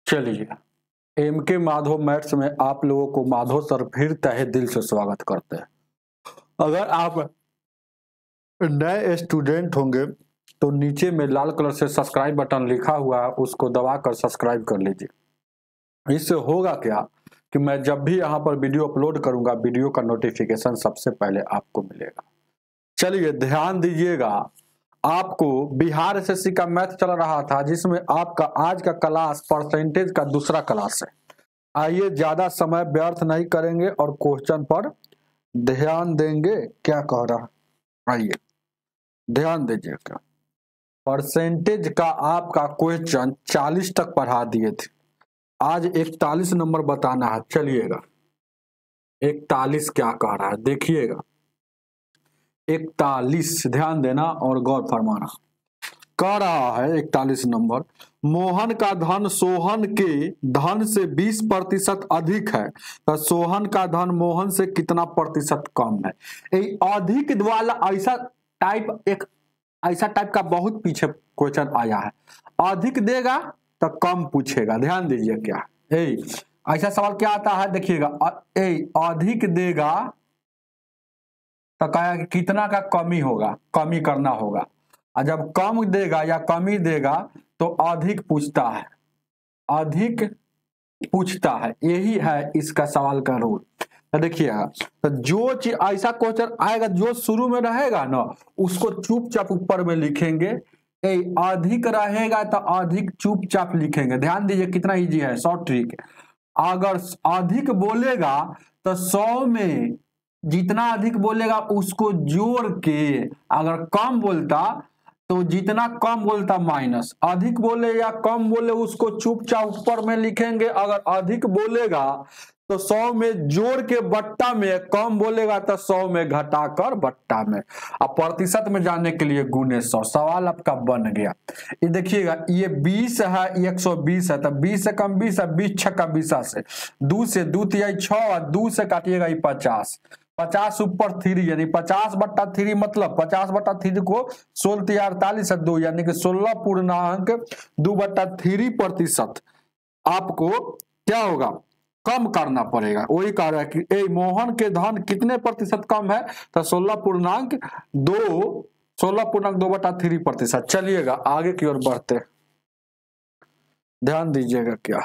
चलिए, MK Madhav maths में आप लोगों को माधव सर फिर तहे दिल से स्वागत करते हैं। अगर आप नए स्टूडेंट होंगे तो नीचे में लाल कलर से सब्सक्राइब बटन लिखा हुआ है, उसको दबाकर सब्सक्राइब कर लीजिए। इससे होगा क्या कि मैं जब भी यहाँ पर वीडियो अपलोड करूंगा, वीडियो का नोटिफिकेशन सबसे पहले आपको मिलेगा। चलिए ध्यान दीजिएगा, आपको बिहार एसएससी का मैथ चल रहा था जिसमें आपका आज का क्लास परसेंटेज का दूसरा क्लास है। आइए ज्यादा समय व्यर्थ नहीं करेंगे और क्वेश्चन पर ध्यान देंगे। क्या कह रहा, आइए ध्यान दीजिएगा। परसेंटेज का आपका क्वेश्चन 40 तक पढ़ा दिए थे, आज 41 नंबर बताना है। चलिएगा 41 क्या कह रहा है देखिएगा। 41 ध्यान देना और गौर फरमाना। कह रहा है 41 नंबर, मोहन का धन सोहन के धन से 20% अधिक है तो सोहन का धन मोहन से कितना प्रतिशत कम है। अधिक वाला ऐसा टाइप का बहुत पीछे क्वेश्चन आया है। अधिक देगा तो कम पूछेगा। ध्यान दीजिए क्या ऐसा सवाल क्या आता है देखिएगा। अधिक देगा तो कहा कि कितना का कमी होगा, कमी करना होगा। और जब कम देगा या कमी देगा तो अधिक पूछता है, अधिक पूछता है। यही है इसका सवाल का रूल। तो देखिएगा, तो जो चीज ऐसा क्वेश्चन आएगा जो शुरू में रहेगा ना उसको चुपचाप ऊपर में लिखेंगे। अधिक रहेगा तो अधिक चुपचाप लिखेंगे। ध्यान दीजिए कितना इजी है, शॉर्ट ट्रिक। अगर अधिक बोलेगा तो 100 में जितना अधिक बोलेगा उसको जोड़ के, अगर कम बोलता तो जितना कम बोलता माइनस, अधिक बोले या कम बोले उसको चुपचाप ऊपर में लिखेंगे। अगर अधिक बोलेगा तो 100 में जोड़ के बट्टा में, कम बोलेगा तो 100 में घटाकर बट्टा में। अब प्रतिशत में जाने के लिए गुने 100। सवाल आपका बन गया। ये देखिएगा, ये 20 है, 120 है तो 20 से कम 20 है, 20 छक्का 20 से 2 से 2 तिहाई 6, 2 से काटिएगा 50, 50 ऊपर 3 यानी 50/3 मतलब 50/3 को 16 तिहाई 48 है 2 यानी कि 16.2/3% आपको क्या होगा, कम करना पड़ेगा। वही कह रहा है कि मोहन के धन कितने प्रतिशत कम है तो 16.2/3%। चलिएगा आगे की ओर बढ़ते, ध्यान दीजिएगा क्या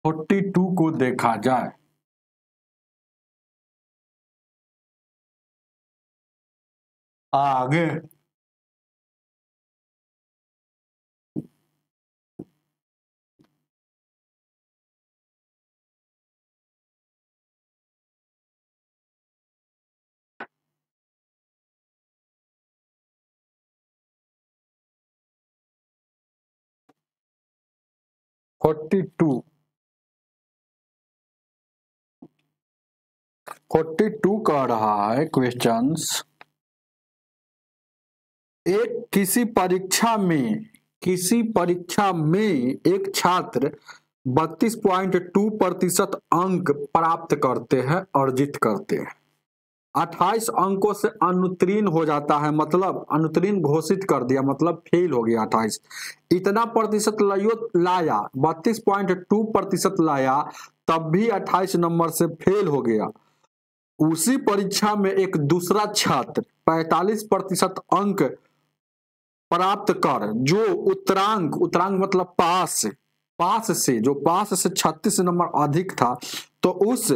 42 को देखा जाए। आगे 42 कह रहा है क्वेश्चंस। किसी परीक्षा में एक छात्र 32.2% अंक प्राप्त करते हैं, अर्जित करते हैं। 28 अंकों से अनुत्तीर्ण हो जाता है, मतलब अनुत्तीर्ण घोषित कर दिया, मतलब फेल हो गया। 28 इतना प्रतिशत लाया, 32.2% लाया, तब भी 28 नंबर से फेल हो गया। उसी परीक्षा में एक दूसरा छात्र 45% अंक प्राप्त कर जो उत्तरांक मतलब पास से जो पास से 36 नंबर अधिक था, तो उस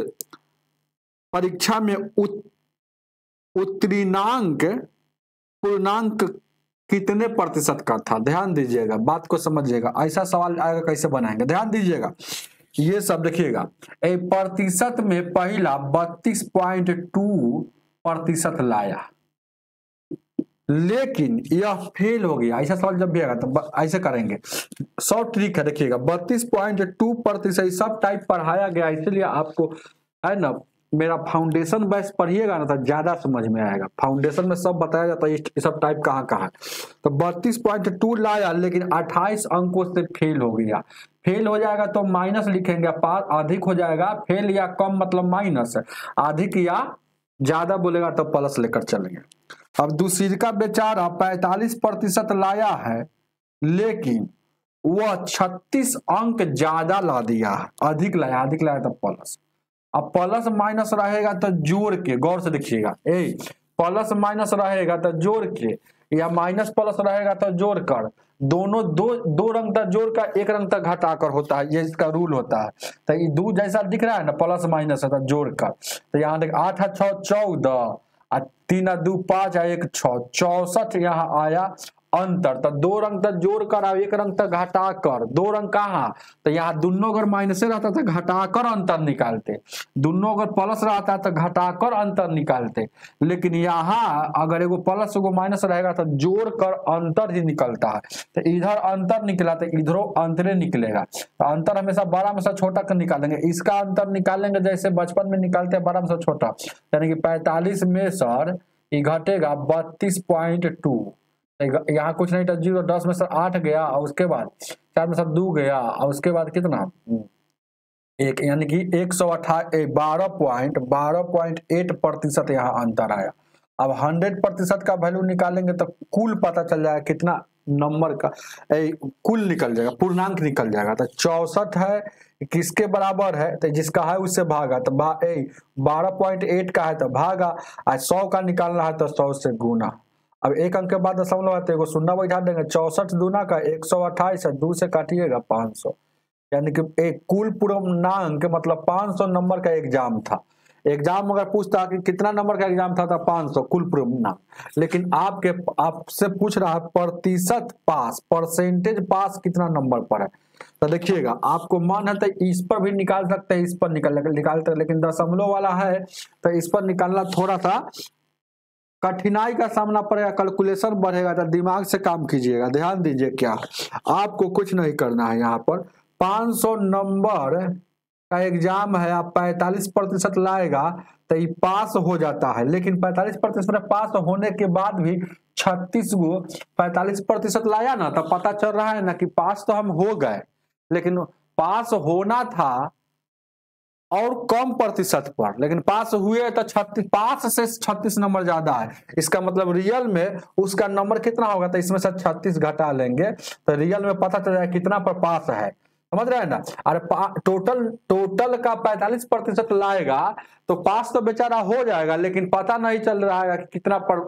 परीक्षा में उत्तीर्णांक पूर्णांक कितने प्रतिशत का था। ध्यान दीजिएगा, बात को समझिएगा। ऐसा सवाल आएगा कैसे बनाएंगे, ध्यान दीजिएगा। ये सब देखिएगा, प्रतिशत में पहला 32.2% लाया, लेकिन यह फेल हो गया। ऐसा सवाल जब भी आएगा तो ऐसे करेंगे। शॉर्ट ट्रिक है देखिएगा, 32.2% सब टाइप पढ़ाया गया, इसलिए आपको है ना मेरा फाउंडेशन बैच पढ़िएगा ना तो ज्यादा समझ में आएगा। फाउंडेशन में सब बताया जाता है ये सब टाइप कहाँ है। तो 32.2 लाया लेकिन 28 अंकों से फेल हो गया। फेल हो जाएगा तो माइनस लिखेंगे, पास अधिक हो जाएगा। फेल या कम मतलब माइनस, अधिक या ज्यादा बोलेगा तो प्लस लेकर चलेंगे। अब दूसरी का बेचारा 45% लाया है लेकिन वह 36 अंक ज्यादा ला दिया, अधिक लाया तो प्लस। अब प्लस माइनस रहेगा तो जोड़ के, गौर से देखिएगा, प्लस माइनस रहेगा तो जोड़ के, या माइनस प्लस रहेगा तो जोड़ कर, दोनों दो रंग तक जोड़ कर एक रंग तक घटा कर होता है, ये इसका रूल होता है। तो ये दो जैसा दिख रहा है ना, प्लस माइनस है तो जोड़ कर, तो यहाँ देख 8 और 6 14, 3 और 2 5 और 1 6, 64 यहाँ आया अंतर। तो दो रंग तक जोड़ कर और एक रंग तक घटा कर, दो रंग कहाँ, तो यहाँ दोनों अगर माइनस रहता तो घटाकर अंतर निकालते, दोनों अगर प्लस रहता तो घटाकर अंतर निकालते, लेकिन यहाँ अगर एगो प्लस एगो माइनस रहेगा तो जोड़ कर अंतर ही निकलता है। तो इधर अंतर निकला तो इधरों अंतरे निकलेगा, तो अंतर हमेशा बड़ा में से छोटा कर निकालेंगे। इसका अंतर निकालेंगे जैसे बचपन में निकालते हैं बड़ा में से छोटा, यानी कि 45 में सर ये घटेगा 32.2, यहाँ कुछ नहीं था, 0 10 में से 8 गया, और उसके बाद 4 में से 2 गया, और उसके बाद कितना 1, यानी कि 12.8% यहाँ अंतर आया। अब 100% का वैल्यू निकालेंगे तो कुल पता चल जाएगा कितना नंबर का, कुल निकल जाएगा, पूर्णांक निकल जाएगा। तो 64 है किसके बराबर है, तो जिसका है उससे भागा, तो 12.8 का है तो भागा, और 100 का निकालना है तो 100 से गुना। अब एक अंक के बाद दशमलव आते हैं, शून्य बैठा देंगे, 64 दूना का 128 है, 2 से काटिएगा 500, यानी कि एक कुल पूर्णांक मतलब 500 नंबर का एग्जाम था। एग्जाम अगर पूछता कि कितना नंबर का एग्जाम था तो 500 कुल पूर्णांक, लेकिन आपसे पूछ रहा है प्रतिशत पास, परसेंटेज पास कितना नंबर पर है। तो देखिएगा आपको मन है तो इस पर भी निकाल सकते हैं, इस पर निकालते हैं, लेकिन दशमलव वाला है तो इस पर निकालना थोड़ा सा कठिनाई का सामना पड़ेगा, कैलकुलेशन बढ़ेगा, तो दिमाग से काम कीजिएगा। ध्यान दीजिए, क्या आपको कुछ नहीं करना है, यहाँ पर 500 नंबर का एग्जाम है, आप 45% लाएगा तो ये पास हो जाता है, लेकिन 45% पास होने के बाद भी 36 गो 45% लाया ना, तो पता चल रहा है ना कि पास तो हम हो गए, लेकिन पास होना था और कम प्रतिशत पर, लेकिन पास हुए तो 36, पास से 36 नंबर ज्यादा है, इसका मतलब रियल में उसका नंबर कितना होगा, तो इसमें से 36 घटा लेंगे तो रियल में पता चल जाएगा कितना पर पास है, समझ रहे हैं ना। अरे टोटल का 45% लाएगा तो पास तो बेचारा हो जाएगा, लेकिन पता नहीं चल रहा है कि कितना पर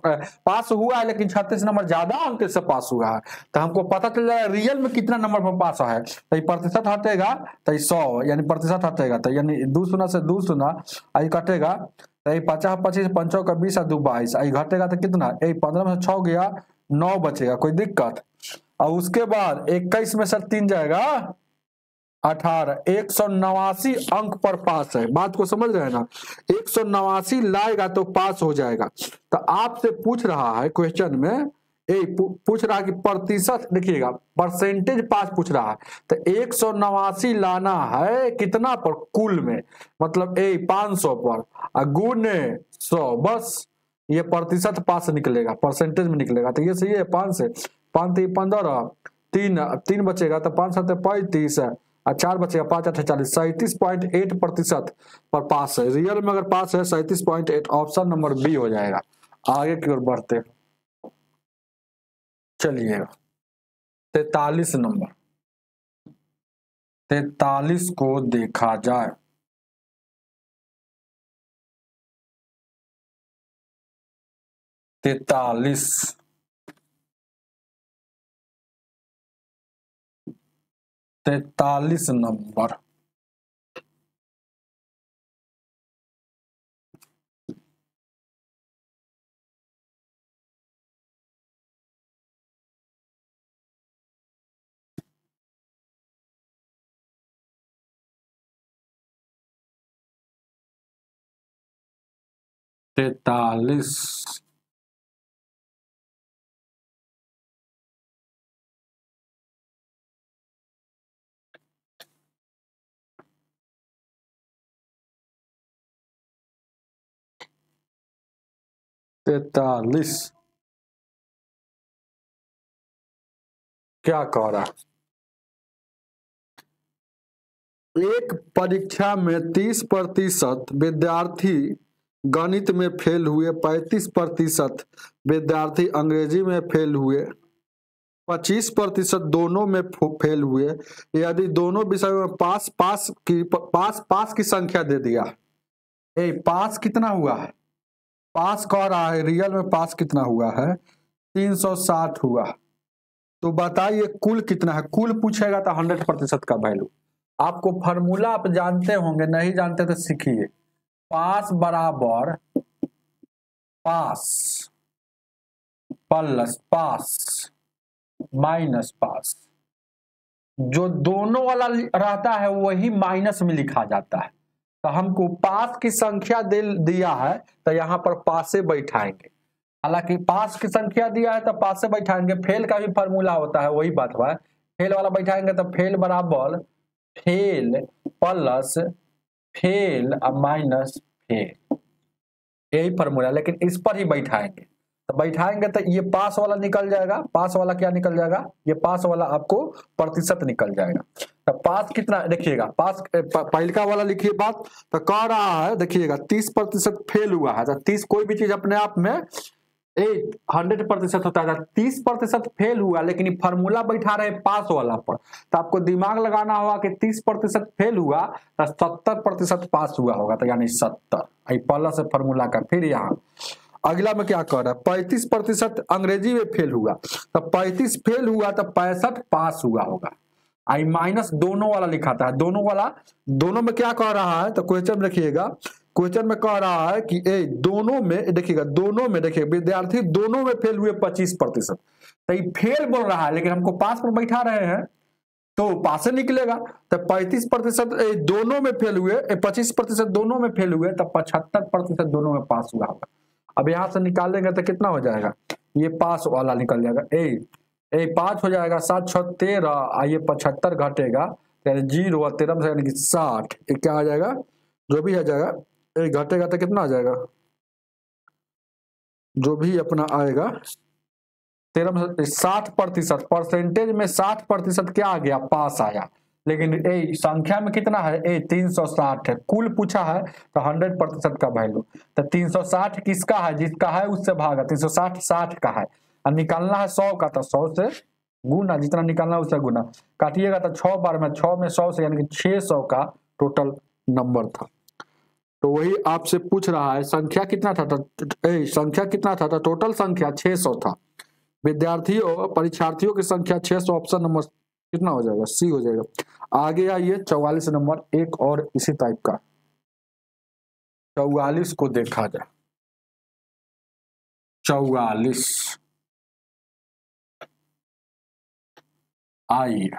पास हुआ है, लेकिन 36 नंबर ज्यादा अंक से पास हुआ है, तो हमको पता चल जाएगा रियल में कितना नंबर पर पास है। तो ये प्रतिशत हटेगा तो 100, यानी प्रतिशत हटेगा तो यानी 2 शून्य से 2 शून्य आई कटेगा, तो ये 50 25 5 का 20 और 2 22 आई घटेगा तो कितना, 15 में से 6 गया 9 बचेगा, कोई दिक्कत। और उसके बाद 21 में से 3 जाएगा 18, 189 अंक पर पास है, बात को समझ रहे हैं ना, 189 लाएगा तो पास हो जाएगा। तो आपसे पूछ रहा है क्वेश्चन में, पूछ रहा है कि प्रतिशत, देखिएगा परसेंटेज पास पूछ रहा है, तो 189 लाना है कितना पर, कुल में, मतलब 500 पर गुणे 100, बस ये प्रतिशत पास निकलेगा, परसेंटेज में निकलेगा। तो ये सही है, 5 से 5 15, 3 बचेगा तो 5 7 35 और 4 बचेगा 5 8 40, 37.8% पर पास है, रियल में अगर पास है 37.8, ऑप्शन नंबर बी हो जाएगा। आगे की ओर बढ़ते चलिएगा, 43 नंबर, 43 को देखा जाए, तैतालीस नंबर, तैतालीस क्या कह रहा है, एक परीक्षा में 30% विद्यार्थी गणित में फेल हुए, 35% विद्यार्थी अंग्रेजी में फेल हुए, 25% दोनों में फेल हुए। यदि दोनों विषयों में पास की संख्या दे दिया। पास कितना हुआ है? पास कह रहा है, रियल में पास कितना हुआ है? 360 हुआ। तो बताइए कुल कितना है? कुल पूछेगा तो 100% का वैल्यू। आपको फॉर्मूला आप जानते होंगे, नहीं जानते तो सीखिए। पास बराबर पास प्लस पास माइनस पास। जो दोनों वाला रहता है वही माइनस में लिखा जाता है। तो हमको पास की संख्या दिया है तो यहाँ पर पासे बैठाएंगे। हालांकि पास की संख्या दिया है तो पासे बैठाएंगे। फेल का भी फॉर्मूला होता है, वही बात हुआ है। फेल वाला बैठाएंगे तो फेल बराबर फेल प्लस फेल और माइनस फेल, यही फॉर्मूला। लेकिन इस पर ही बैठाएंगे, तो बैठाएंगे तो ये पास वाला निकल जाएगा। पास वाला क्या निकल जाएगा? ये पास वाला आपको प्रतिशत निकल जाएगा। तो पास कितना देखिएगा, पास पहलका वाला लिखिए बात। तो कह रहा है देखिएगा 30% फेल हुआ है। तो 30 कोई भी चीज अपने आप में 100% होता है। 30% फेल हुआ, लेकिन ये फॉर्मूला बैठा रहे पास वाला पर। तो आपको दिमाग लगाना होगा कि 30% फेल हुआ तो 70% पास हुआ होगा। तो यानी 70 प्लस फॉर्मूला का। फिर यहाँ अगला में क्या कह रहा है? 35% अंग्रेजी में फेल हुआ। तो 35 फेल हुआ तो 65 पास हुआ होगा। आई माइनस दोनों वाला लिखा था। दोनों वाला, दोनों में क्या कह रहा है? तो क्वेश्चन रखिएगा। क्वेश्चन में कह रहा है कि दोनों में देखिएगा, दोनों में देखिए विद्यार्थी दोनों में फेल हुए 25%। तो ये फेल बोल रहा है, लेकिन हमको पास पर बैठा रहे हैं तो पास से निकलेगा। तो 35% दोनों में फेल हुए, 25% दोनों में फेल हुए, तो 75% दोनों में पास हुआ होगा। अब यहां से निकालेंगे तो कितना हो जाएगा? ये पास वाला निकल जाएगा। 5 हो जाएगा, 7 6 13, ये 75 घटेगा, यानी 0 और 13 से यानी कि 60। क्या आ जाएगा? जो भी आ जाएगा घटेगा तो कितना आ जाएगा? जो भी अपना आएगा 60%। परसेंटेज में 60% क्या आ गया? पास आया। लेकिन संख्या में कितना है? 360 है। कुल पूछा है तो 100% का वैल्यू। तो 360 किसका है? जिसका है उससे भागा। 360 60 का है और निकालना है 100 का, तो 100 से गुना। जितना निकालना है उससे गुना। काटिएगा तो 6 बार में 6 में 100 से यानी कि 600 का टोटल नंबर था। तो वही आपसे पूछ रहा है संख्या कितना था? संख्या कितना था? टोटल संख्या 600 था। विद्यार्थियों परीक्षार्थियों की संख्या 600। ऑप्शन नंबर कितना हो जाएगा? सी हो जाएगा। आगे आइए 44 नंबर, एक और इसी टाइप का 44 को देखा जाए। 44 आइए,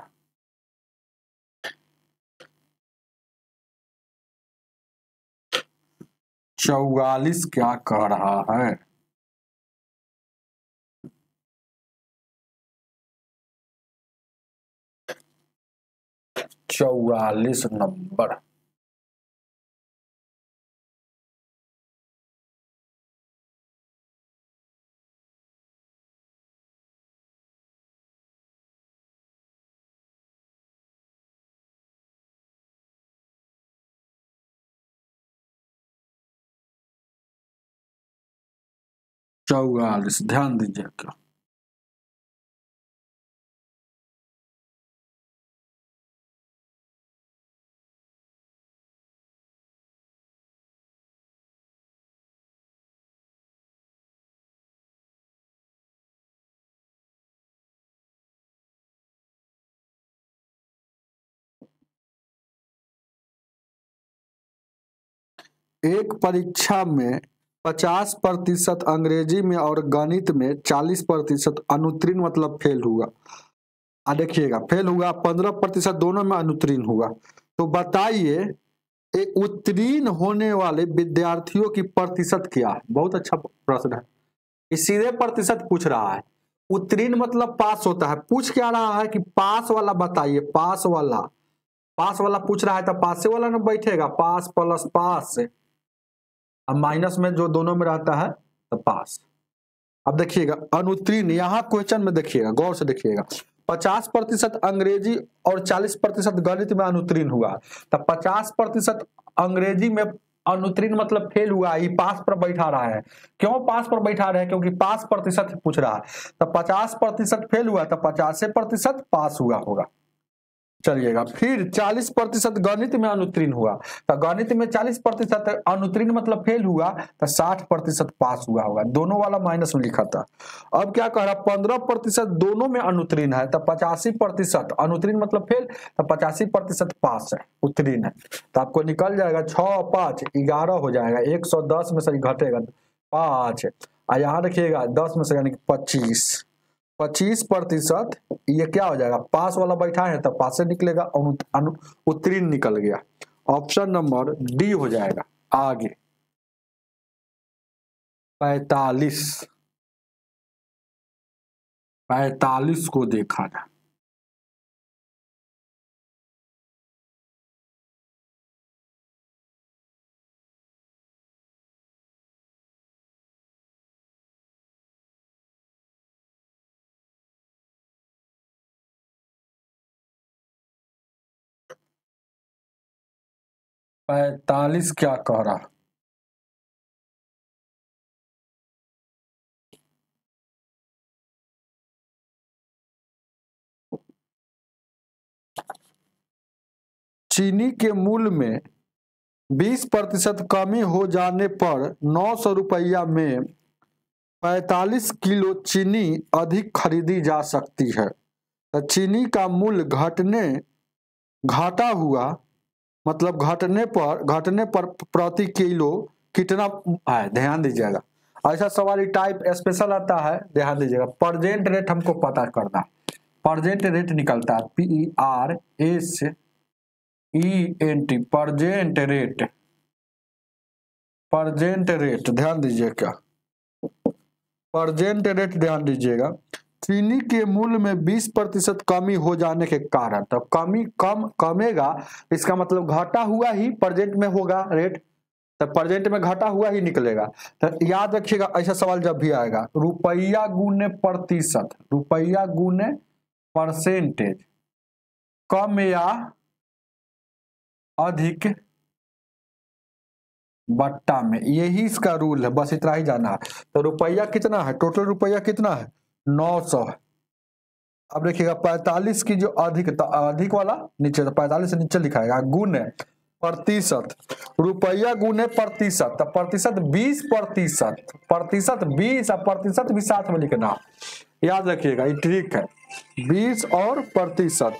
चौवालीस क्या कह रहा है? 44 नंबर। चौवालीस ध्यान दीजिएगा। एक परीक्षा में 50% अंग्रेजी में और गणित में 40% अनुत्तीर्ण मतलब फेल हुआ। देखिएगा फेल हुआ, 15% दोनों में अनुत्तीर्ण हुआ। तो बताइए उत्तीर्ण होने वाले विद्यार्थियों की प्रतिशत क्या है? बहुत अच्छा प्रश्न है। ये सीधे प्रतिशत पूछ रहा है। उत्तीर्ण मतलब पास होता है। पूछ क्या रहा है कि पास वाला बताइए। पास वाला पूछ रहा है तो पासे वाला ना बैठेगा। पास प्लस पास से, अब माइनस में जो दोनों में रहता है तो पास। अब देखिएगा अनुत्तीर्ण, यहाँ क्वेश्चन में देखिएगा, गौर से देखिएगा। 50% अंग्रेजी और 40% गणित में अनुत्तीर्ण हुआ। तो 50% अंग्रेजी में अनुत्तीर्ण मतलब फेल हुआ, ये पास पर बैठा रहा है। क्यों पास पर बैठा रहा है? क्योंकि पास प्रतिशत पूछ रहा है, तो 50% फेल हुआ तो 50% पास हुआ होगा। चलिएगा, फिर 40% गणित में अनुत्तीर्ण हुआ, तो गणित में 40% अनुत्तीर्ण मतलब फेल हुआ, तो 60% पास हुआ होगा। दोनों वाला माइनस में लिखा था। अब क्या कह रहा, 15% दोनों में अनुत्तीर्ण है, तो 85% अनुत्तीर्ण मतलब फेल, तो 85% पास है, उत्तीर्ण है। तो आपको निकल जाएगा 6 5 11 हो जाएगा, 110 में से घटेगा 5, और यहाँ रखिएगा 10 में से यानी 25% ये क्या हो जाएगा, पास वाला बैठा है तो पास से निकलेगा, उत्तीर्ण निकल गया। ऑप्शन नंबर डी हो जाएगा। आगे 45 को देखा जाए। पैतालीस क्या कह रहा, चीनी के मूल्य में 20% कमी हो जाने पर 900 रुपया में 45 किलो चीनी अधिक खरीदी जा सकती है। तो चीनी का मूल्य घटा हुआ मतलब घटने पर प्रति किलो कितना है, ध्यान दीजिएगा। ऐसा सवाल टाइप स्पेशल आता है, ध्यान दीजिएगा। प्रेजेंट रेट हमको पता करना, प्रेजेंट रेट निकलता है PERSENT, प्रेजेंट रेट ध्यान दीजिए, क्या प्रेजेंट रेट ध्यान दीजिएगा। चीनी के मूल्य में 20% कमी हो जाने के कारण, तो कमेगा, इसका मतलब घटा हुआ ही प्रेजेंट में होगा रेट, तो प्रेजेंट में घटा हुआ ही निकलेगा। तो याद रखिएगा, ऐसा सवाल जब भी आएगा, रुपया गुने प्रतिशत, रुपया गुने परसेंटेज, कम या अधिक बट्टा में, यही इसका रूल है, बस इतना ही जाना है। तो रुपया कितना है, टोटल रुपया कितना है, 900 है। अब देखिएगा 45 की जो अधिक वाला नीचे, तो 45 से नीचे लिखाएगा, गुने प्रतिशत, रुपया गुने प्रतिशत, तो प्रतिशत 20%, प्रतिशत 20 और प्रतिशत भी साथ में लिखना, याद रखिएगा, ये ट्रिक है। 20 और प्रतिशत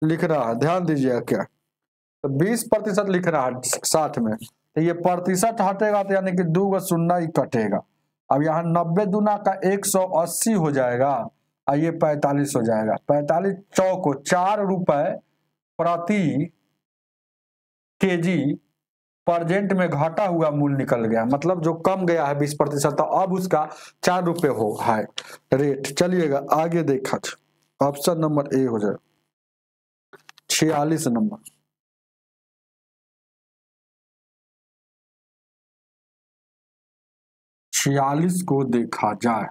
लिख रहा है, ध्यान दीजिएगा क्या, तो 20% लिख रहा है साथ में, तो ये प्रतिशत हटेगा तो यानी कि 2 शून्य ही कटेगा। अब यहाँ 90 दूना का 180 हो जाएगा, और ये 45 हो जाएगा। 45 चौको 4 रुपए प्रति केजी प्रेजेंट में घटा हुआ मूल्य निकल गया, मतलब जो कम गया है 20%, तो अब उसका 4 रुपए हो है रेट। चलिएगा आगे देखा, ऑप्शन नंबर ए हो जाए, 46 नंबर। 46 को देखा जाए,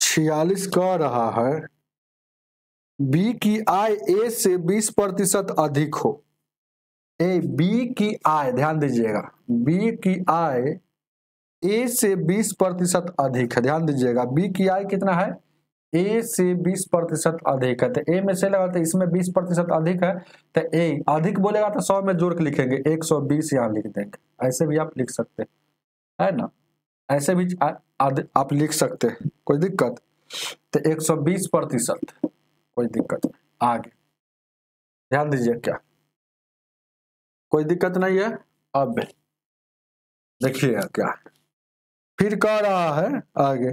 छियालीस कह रहा है बी की आय ए से 20% अधिक हो। बी की आय ध्यान दीजिएगा, बी की आय ए से 20% अधिक है, ध्यान दीजिएगा। बी की आय कितना है, ए से 20% अधिक है, तो ए में से लगा तो इसमें 20% अधिक है, तो ए अधिक बोलेगा तो 100 में जोड़ के लिखेंगे, 120 यहाँ लिख देंगे। ऐसे भी आप लिख सकते है ना, ऐसे भी आप लिख सकते हैं, कोई दिक्कत, तो 120%, कोई दिक्कत नहीं। आगे ध्यान दीजिए, क्या कोई दिक्कत नहीं है। अब देखिए क्या फिर कह रहा है आगे,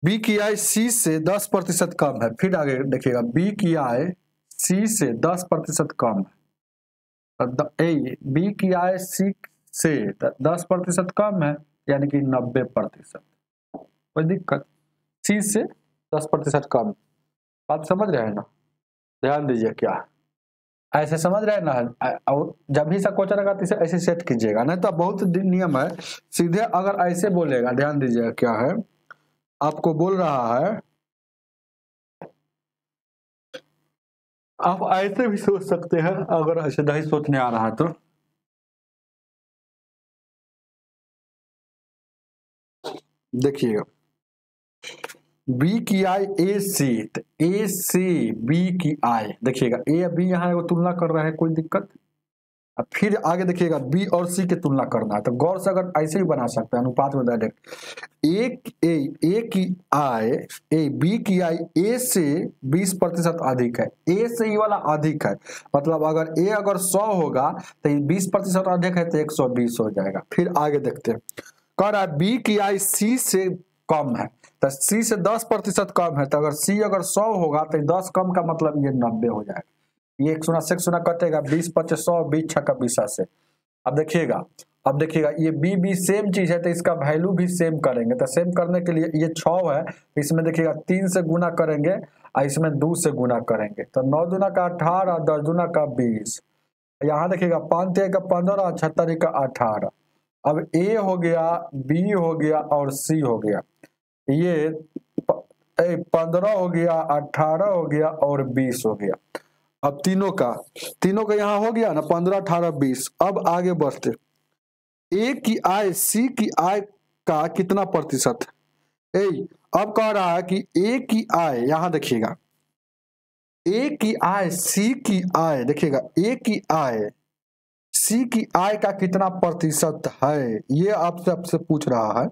बी की आय सी से 10% कम है। फिर आगे देखिएगा, बी की आय सी से 10% कम है, बी की आय सी से 10% कम है, यानी कि 90%। कोई दिक्कत, सी से 10% कम। बात समझ रहे हैं ना? ध्यान दीजिए क्या है, ऐसे समझ रहे हैं ना? और जब भी सब क्वेश्चन आएगा तो ऐसे सेट कीजिएगा, नहीं तो बहुत नियम है। सीधे अगर ऐसे बोलेगा, ध्यान दीजिएगा क्या है, आपको बोल रहा है, आप ऐसे भी सोच सकते हैं अगर ऐसे नहीं सोचने आ रहा है तो। देखिएगा, बी की आय ए सी, तो ए से बी की आय, देखिएगा ए बी यहाँ वो तुलना कर रहा है, कोई दिक्कत। अब फिर आगे देखिएगा बी और सी की तुलना करना है, तो गौर से अगर ऐसे ही बना सकते हैं अनुपात में डायरेक्ट, ए की आय, ए बी की आय ए से 20% अधिक है, ए से ही वाला अधिक है, मतलब अगर ए अगर 100 होगा तो 20% अधिक है तो 120 हो जाएगा। फिर आगे देखते हैं, कह रहा है बी की आय सी से कम है, तो सी से 10% कम है, तो अगर सी अगर 100 होगा तो 10 कम का मतलब ये 90 हो जाएगा। ये 1 से 1 कटेगा, 20 25 100, 20 6 20 से। अब देखिएगा ये बी बी सेम चीज है, तो इसका वैल्यू भी सेम करेंगे। तो सेम करने के लिए ये 6 है, तो इसमें देखिएगा 3 से गुना करेंगे और इसमें 2 से गुना करेंगे, तो 9 दूना का 18, 10 दूना का 20। यहाँ देखिएगा 5 का 15, 76 का 18। अब ए हो गया, बी हो गया और सी हो गया, ये 15 हो गया, 18 हो गया और 20 हो गया। अब तीनों का यहाँ हो गया ना 15 18 20। अब आगे बढ़ते, ए की आय सी की आय का कितना प्रतिशत है? अब कह रहा है कि ए की आय, यहां देखिएगा ए की आय सी की आय, देखिएगा ए की आय सी की आय का कितना प्रतिशत है, ये आपसे पूछ रहा है।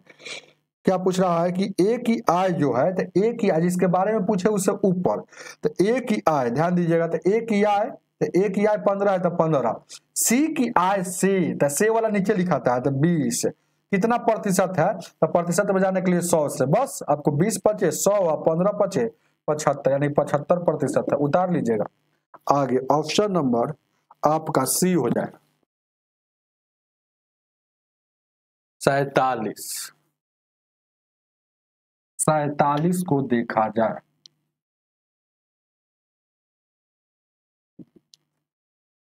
क्या पूछ रहा है कि ए की आय जो है, तो ए की आय जिसके बारे में पूछे उससे ऊपर, तो ए की आय ध्यान दीजिएगा, तो ए की आय, तो ए की आय 15 है तो 15, सी की आय से, तो से वाला नीचे लिखाता है तो 20, कितना प्रतिशत है, तो प्रतिशत में जाने के लिए 100 से, बस आपको 20 बचे 100 और 15 बचे 75, यानी 75% है, उतार लीजिएगा। आगे ऑप्शन नंबर आपका सी हो जाएगा 47 को देखा जाए,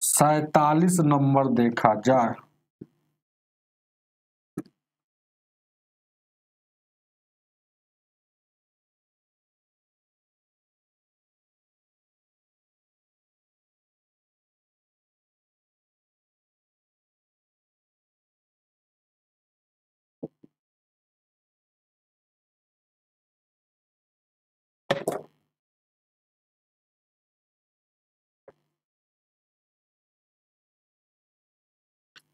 47 नंबर देखा जाए,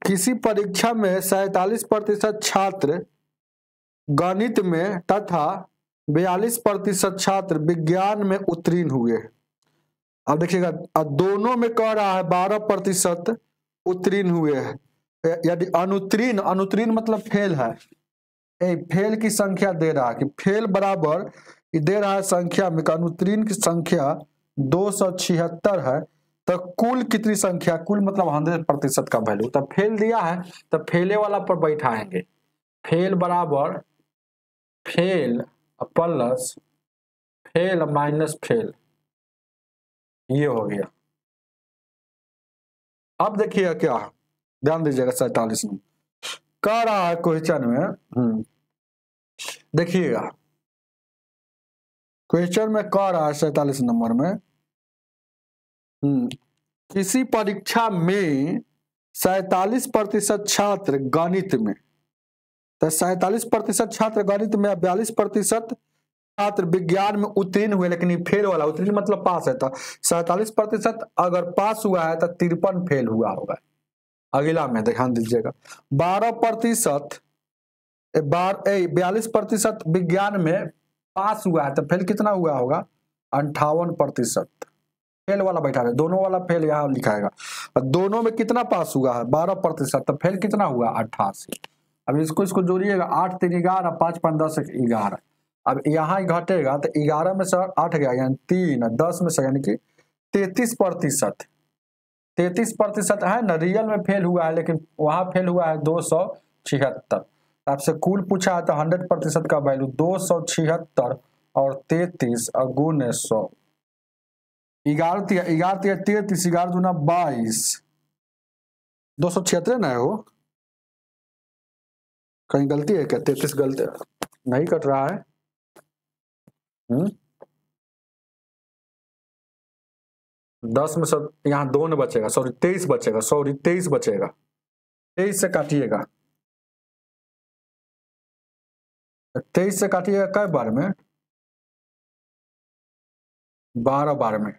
किसी परीक्षा में 47% छात्र गणित में तथा 42% छात्र विज्ञान में उत्तीर्ण हुए। अब देखिएगा दोनों में कह रहा है 12% उत्तीर्ण हुए हैं, यदि अनुत्तीर्ण मतलब फेल है, फेल की संख्या दे रहा है कि फेल बराबर दे रहा है संख्या में, अनुत्तीर्ण की संख्या 276 है, तो कुल कितनी संख्या, कुल मतलब 100% का वैल्यू, तो फेल दिया है तो फेले वाला पर बैठाएंगे, फेल बराबर fail plus fail minus fail, ये हो गया। अब देखिएगा क्या, ध्यान दीजिएगा 47 में कह रहा है क्वेश्चन में, देखिएगा क्वेश्चन में कह रहा है 47 नंबर में, किसी परीक्षा में 47% छात्र गणित में, तो 47% छात्र गणित में, 42% छात्र विज्ञान में उत्तीर्ण हुए, लेकिन ये फेल वाला, उत्तीर्ण मतलब पास है, तो 47% अगर पास हुआ है तो 53 फेल हुआ होगा। अगला में ध्यान दीजिएगा, 42% विज्ञान में पास हुआ है, तो फेल कितना हुआ होगा, 58%। फेल वाला बैठा है, दोनों वाला फेल यहाँ लिखाएगा, दोनों में कितना पास हुआ है 12%, तो फेल कितना हुआ 88। अब इसको जोड़िएगा, 8 3 11, 5 5 10 11, अब यहाँ घटेगा तो 11 में से 8 गया यानी 3, 10 में से यानी कि 33%, 33% है ना, रियल में फेल हुआ है लेकिन वहां फेल हुआ है 276। आपसे कुल पूछा है तो 100% का वैल्यू 276 और 33 और गुने 100, 11 33, 11 दूना 22, 276 ना है वो, कहीं गलती है क्या? 33 गलती नहीं कट रहा है। 10 में सब यहाँ 2 न बचेगा, सॉरी 23 बचेगा, 23 बचेगा, 23 से काटिएगा, 23 से काटिएगा कई बार में? 12 बार में,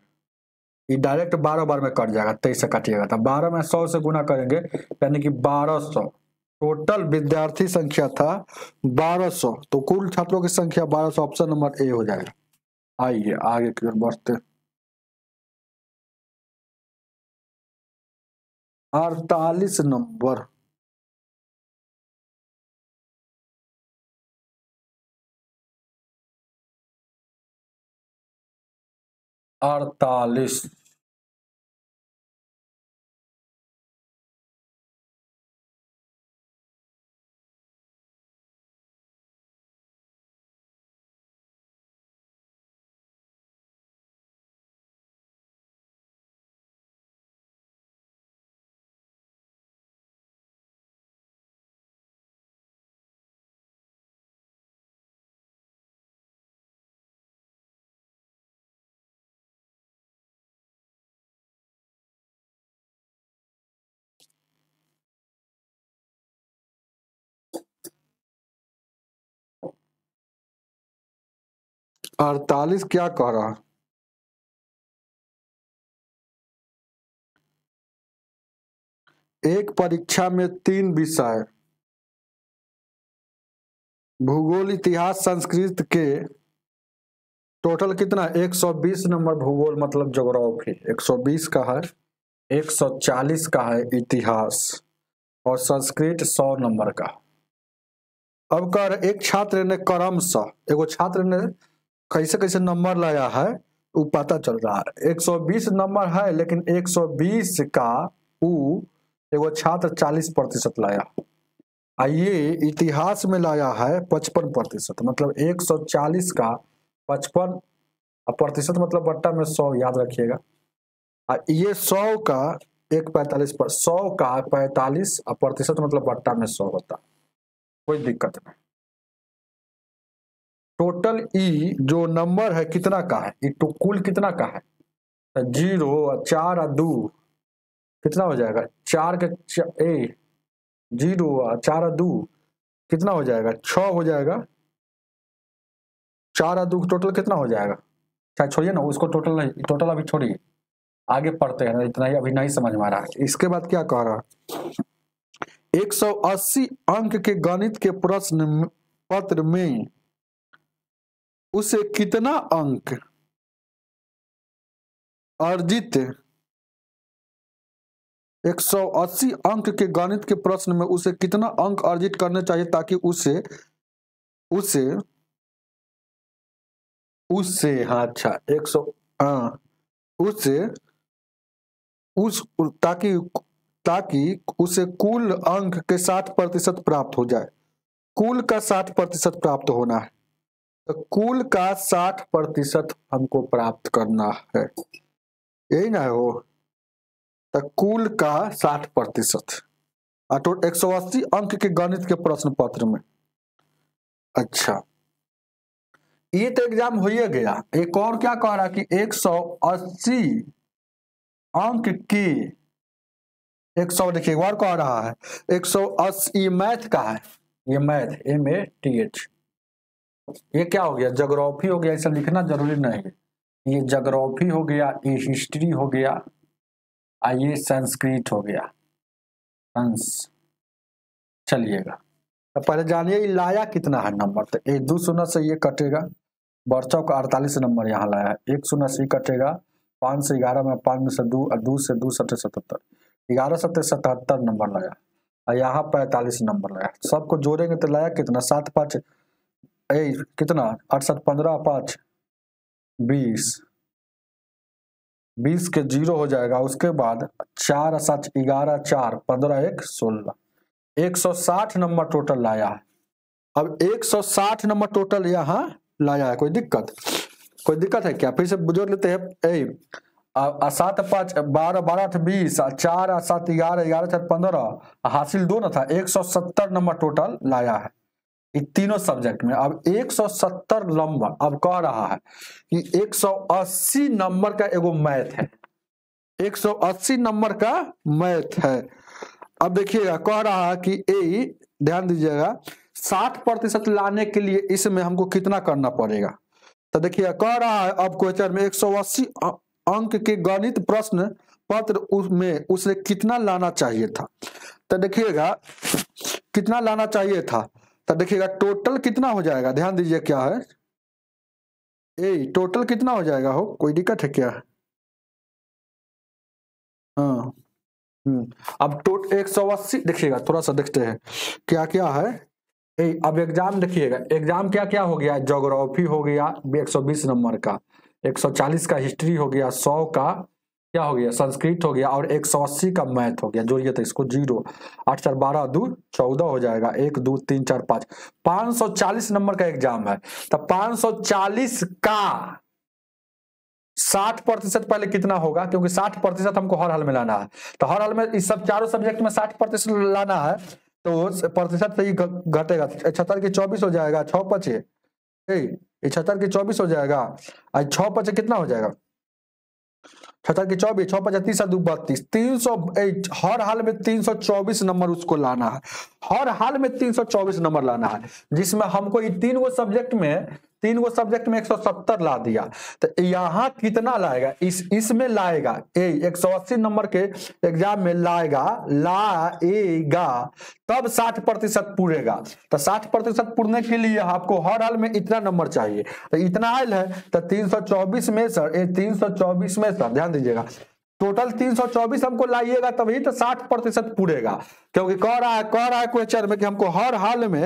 ये डायरेक्ट 12 बार में कट जाएगा, 23 से काटिएगा तो 12 में 100 से गुना करेंगे यानी कि 1200। टोटल विद्यार्थी संख्या था 1200, तो कुल छात्रों की संख्या 1200, ऑप्शन नंबर ए हो जाएगा। आइए आगे की ओर बढ़ते। 48 नंबर, अड़तालीस, अड़तालीस क्या कह रहा? एक परीक्षा में 3 विषय, भूगोल, इतिहास, संस्कृत के टोटल कितना? 120 नंबर भूगोल मतलब ज्योग्राफी 120 का है, 140 का है इतिहास, और संस्कृत 100 नंबर का। अब कर एक छात्र ने क्रमशः, एगो छात्र ने कैसे कैसे नंबर लाया है वो पता चल रहा है। 120 नंबर है लेकिन 120 का वो एगो छात्र 40% लाया। ये इतिहास में लाया है 55%, मतलब 140 का 55% मतलब बट्टा में 100, याद रखिएगा। ये 100 का 45 पर 100 का 45 प्रतिशत मतलब बट्टा में 100 होता, कोई दिक्कत नहीं। टोटल ई जो नंबर है कितना का है, ई तो कुल कितना का है? 0 और 4 और 2 कितना हो जाएगा? 4 के 0 और 4 और 2 कितना हो जाएगा? 6 हो जाएगा। 4 और 2 टोटल कितना हो जाएगा? चाहे छोड़िए ना उसको, टोटल नहीं, टोटल अभी छोड़िए, आगे पढ़ते हैं, इतना ही अभी नहीं समझ में आ रहा है। इसके बाद क्या कह रहा है? 180 अंक के गणित के प्रश्न पत्र में उसे कितना अंक अर्जित 180 अंक के गणित के प्रश्न में उसे कितना अंक अर्जित करने चाहिए ताकि उसे उसे उसे हाँ अच्छा 100 हाँ उसे उस ताकि ताकि उसे कुल अंक के 60% प्राप्त हो जाए। कुल का 60% प्राप्त होना है, तो कुल का 60% हमको प्राप्त करना है, यही ना है वो। तो कुल का 60%, तो 180 अंक के गणित के प्रश्न पत्र में। अच्छा ये तो एग्जाम हो ही गया। एक और क्या कह रहा कि 180 अंक की 100, देखिए एक बार कह रहा है 180 मैथ का है, ये मैथ MATH, ये क्या हो गया? ज्योग्राफी हो गया, ऐसा लिखना जरूरी नहीं है। ये ज्योग्राफी हो गया, ये हिस्ट्री हो गया, ये संस्कृत हो गया, चलिएगा तो पहले जानिए लाया कितना है नंबर। तो 2 शून्य से ये कटेगा, बर्चों का 48 नंबर यहाँ लाया है, 1 शून्य से कटेगा, 5 से 11 में 5 में से 2 और 2 से 2 सटे 77, 11 सटे 77 नंबर लाया, और यहाँ 45 नंबर लाया। सबको जोड़ेंगे तो लाया कितना? 7 5 कितना 8 7 15 5 20, 20 के 0 हो जाएगा। उसके बाद 4 7 11 4 15 1 16 160 नंबर टोटल लाया है। अब 160 नंबर टोटल यहाँ लाया है। कोई दिक्कत है क्या? फिर से जोड़ लेते हैं। 7 5 12 12 8 20 4 7 11 11 4 15 हासिल 2 न था। 170 नंबर टोटल लाया है तीनों सब्जेक्ट में। अब 170 नंबर अब कह रहा है कि 180 नंबर का एगो मैथ है, 180 नंबर का मैथ है। अब देखिएगा कह रहा है कि ध्यान दीजिएगा 60% लाने के लिए इसमें हमको कितना करना पड़ेगा। तो देखिए कह रहा है अब क्वेश्चन में 180 अंक के गणित प्रश्न पत्र उसमें उसे कितना लाना चाहिए था। तो देखिएगा कितना लाना चाहिए था। तो देखिएगा टोटल कितना हो जाएगा, ध्यान दीजिए क्या है टोटल कितना हो जाएगा। हो कोई दिक्कत है क्या? हाँ अब 180 देखिएगा, थोड़ा सा देखते हैं क्या क्या है। अब एग्जाम देखिएगा, एग्जाम क्या क्या हो गया। ज्योग्राफी हो गया 120 नंबर का, 140 का हिस्ट्री हो गया, 100 का क्या हो गया संस्कृत हो गया, और 180 का मैथ हो गया। जोड़िए तो इसको 0 8 4 12 2 14 हो जाएगा। 1 2 3 4 5 540 नंबर का एग्जाम है। तो 540 का 60% पहले कितना होगा, क्योंकि 60% हमको हर हाल में लाना है। तो हर हाल में इस सब चारों सब्जेक्ट में 60% लाना है, तो प्रतिशत से ही घटेगा। 76 की 24 हो जाएगा, 6 पचे 76 की 24 हो जाएगा, 6 पचे कितना हो जाएगा 76 की 24 6 पचे 30 2 32 300। हर हाल में 324 नंबर उसको लाना है, हर हाल में 324 नंबर लाना है, जिसमें हमको ये तीन गो सब्जेक्ट में 170 ला दिया। तो यहाँ कितना लाएगा, इसमें लाएगा 180 नंबर के एग्जाम में लाएगा तब 60% पूरेगा। तो 60% पूरने के लिए आपको हर हाल में इतना नंबर चाहिए। तो इतना आयल है तो 324 में सर 324 में सर ध्यान दीजिएगा टोटल 324 हमको लाइएगा तभी तो 60% पूरेगा। क्योंकि कह रहा है क्वेश्चन में कि हमको हर हाल में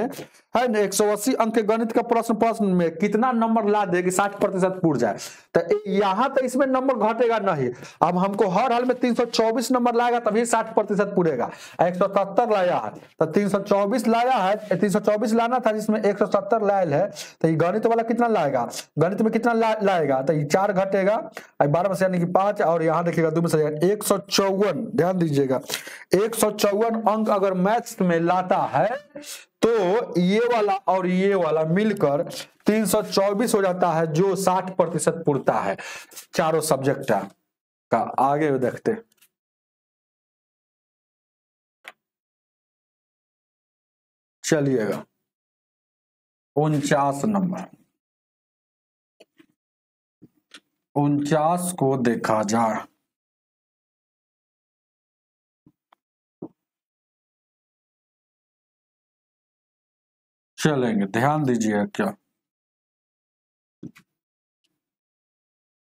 है ना 180 अंक के गणित का प्रश्न में कितना नंबर ला दे कि 60% पूर जाए। तो यहाँ तो इसमें नंबर घटेगा नहीं। अब हमको हर हाल में 324 नंबर लाएगा तभी 60% पूरेगा। 170 लाया है तो 324 लाया है, 324 लाना था जिसमें 170 लायल है। तो ये गणित वाला कितना लाएगा, गणित में कितना लाएगा। तो ये 4 घटेगा 12 में से यानी कि 5, और यहाँ देखिएगा 2 में से 154। ध्यान दीजिएगा 154 अंक अगर मैथ्स में लाता है तो ये वाला और ये वाला मिलकर 324 हो जाता है, जो 60% पूरता है चारों सब्जेक्ट का। आगे देखते चलिएगा 49 नंबर 49 को देखा जाए। चलेंगे, ध्यान दीजिए क्या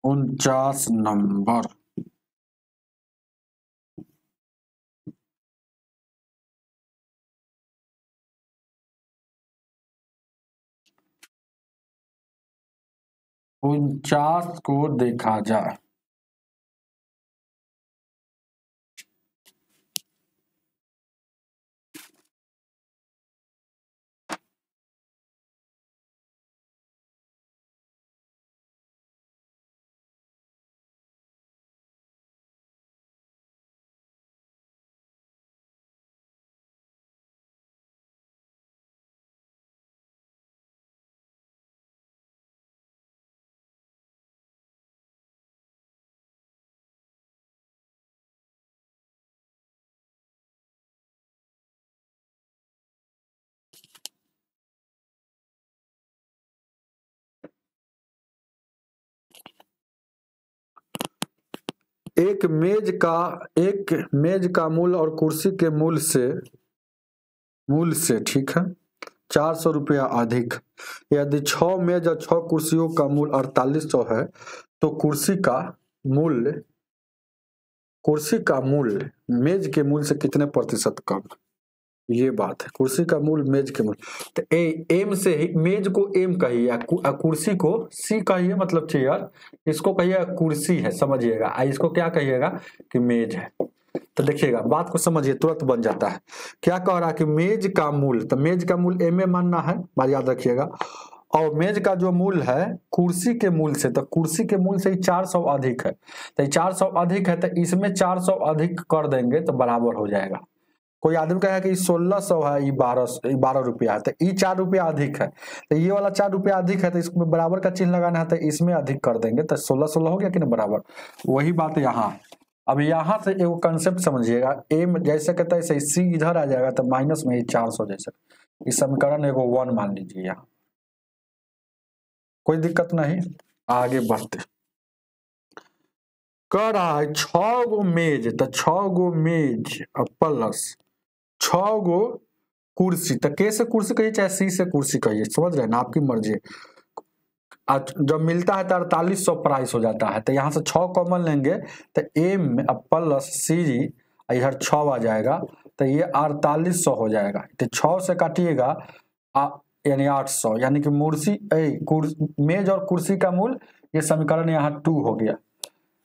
49 नंबर उनचास को देखा जाए। एक मेज का मूल और कुर्सी के मूल से ठीक है 400 रुपया अधिक। यदि 6 मेज और 6 कुर्सियों का मूल 4800 है तो कुर्सी का मूल्य मेज के मूल्य से कितने प्रतिशत कम। ये बात है, कुर्सी का मूल मेज के मूल। तो एम से ही मेज को एम कहिए, कुर्सी को सी कहिए, मतलब चेयर, इसको कहिए कुर्सी है, समझिएगा। इसको क्या कहिएगा कि मेज है। तो देखिएगा बात को समझिए, तुरंत बन जाता है। क्या कह रहा है कि मेज का मूल, तो मेज का मूल एम ए मानना है, बात याद रखिएगा। और मेज का जो मूल है कुर्सी के मूल से, तो कुर्सी के मूल से ही 400 अधिक है, तो 400 अधिक है, तो इसमें 400 अधिक कर देंगे तो बराबर हो जाएगा। कोई आदमी कहेगा कि 1600 है, ये 12 रुपया है, तो ये 4 रुपया अधिक है, तो ये वाला 4 रुपया अधिक है, तो इसमें बराबर का चिन्ह लगाना है, तो इसमें अधिक कर देंगे, तो 16 हो गया कि ना बराबर। वही बात यहाँ है। अब यहाँ से एक कंसेप्ट समझिएगा, एम जैसे कहता है ऐसे सी इधर आ जाएगा, तो माइनस में ही 400 जैसे, इस समीकरण एगो 1 मान लीजिए यहाँ, कोई दिक्कत नहीं। आगे बढ़ते, कह रहा है 6 गो मेज, तो 6 गो मेज प्लस 6 गो कुर्सी, तो के से कुर्सी कहिए चाहे सी से कुर्सी कहिए, समझ रहे हैं ना, आपकी मर्जी है। जब मिलता है तो 4800 प्राइस हो जाता है, तो यहाँ से 6 कॉमन लेंगे, तो एम प्लस सी इधर 6 आ जाएगा, तो ये 4800 हो जाएगा। तो 6 से काटिएगा यानी 800, यानी कि मेज और कुर्सी का मूल, ये समीकरण यहाँ 2 हो गया,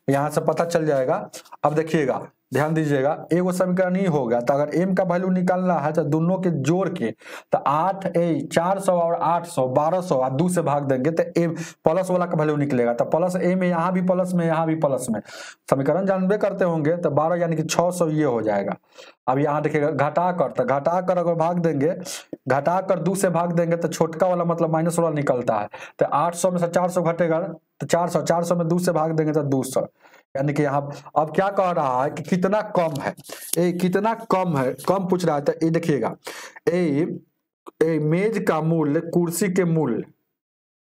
यहाँ से पता चल जाएगा। अब देखिएगा, ध्यान दीजिएगा, एगो समीकरण ही होगा, तो अगर m का वैल्यू निकालना है तो दोनों के जोड़ के, तो 400 और 800 1200 और 2 से भाग देंगे, तो m प्लस वाला का वैल्यू निकलेगा, तो प्लस m यहाँ भी प्लस में, यहाँ भी प्लस में, समीकरण जानबे करते होंगे, तो 12 यानी कि 600 ये हो जाएगा। अब यहाँ देखिएगा घटा कर, तो घटा कर अगर भाग देंगे, घटा कर 2 से भाग देंगे, तो छोटका वाला मतलब माइनस वाला निकलता है, तो 800 में से 400 घटेगा, तो 400 में 2 से भाग देंगे तो 200, यानी कि यहाँ अब क्या कह रहा है कि कितना कम है, कितना कम है, कम पूछ रहा है। तो ये देखिएगा, मेज का मूल्य कुर्सी के मूल्य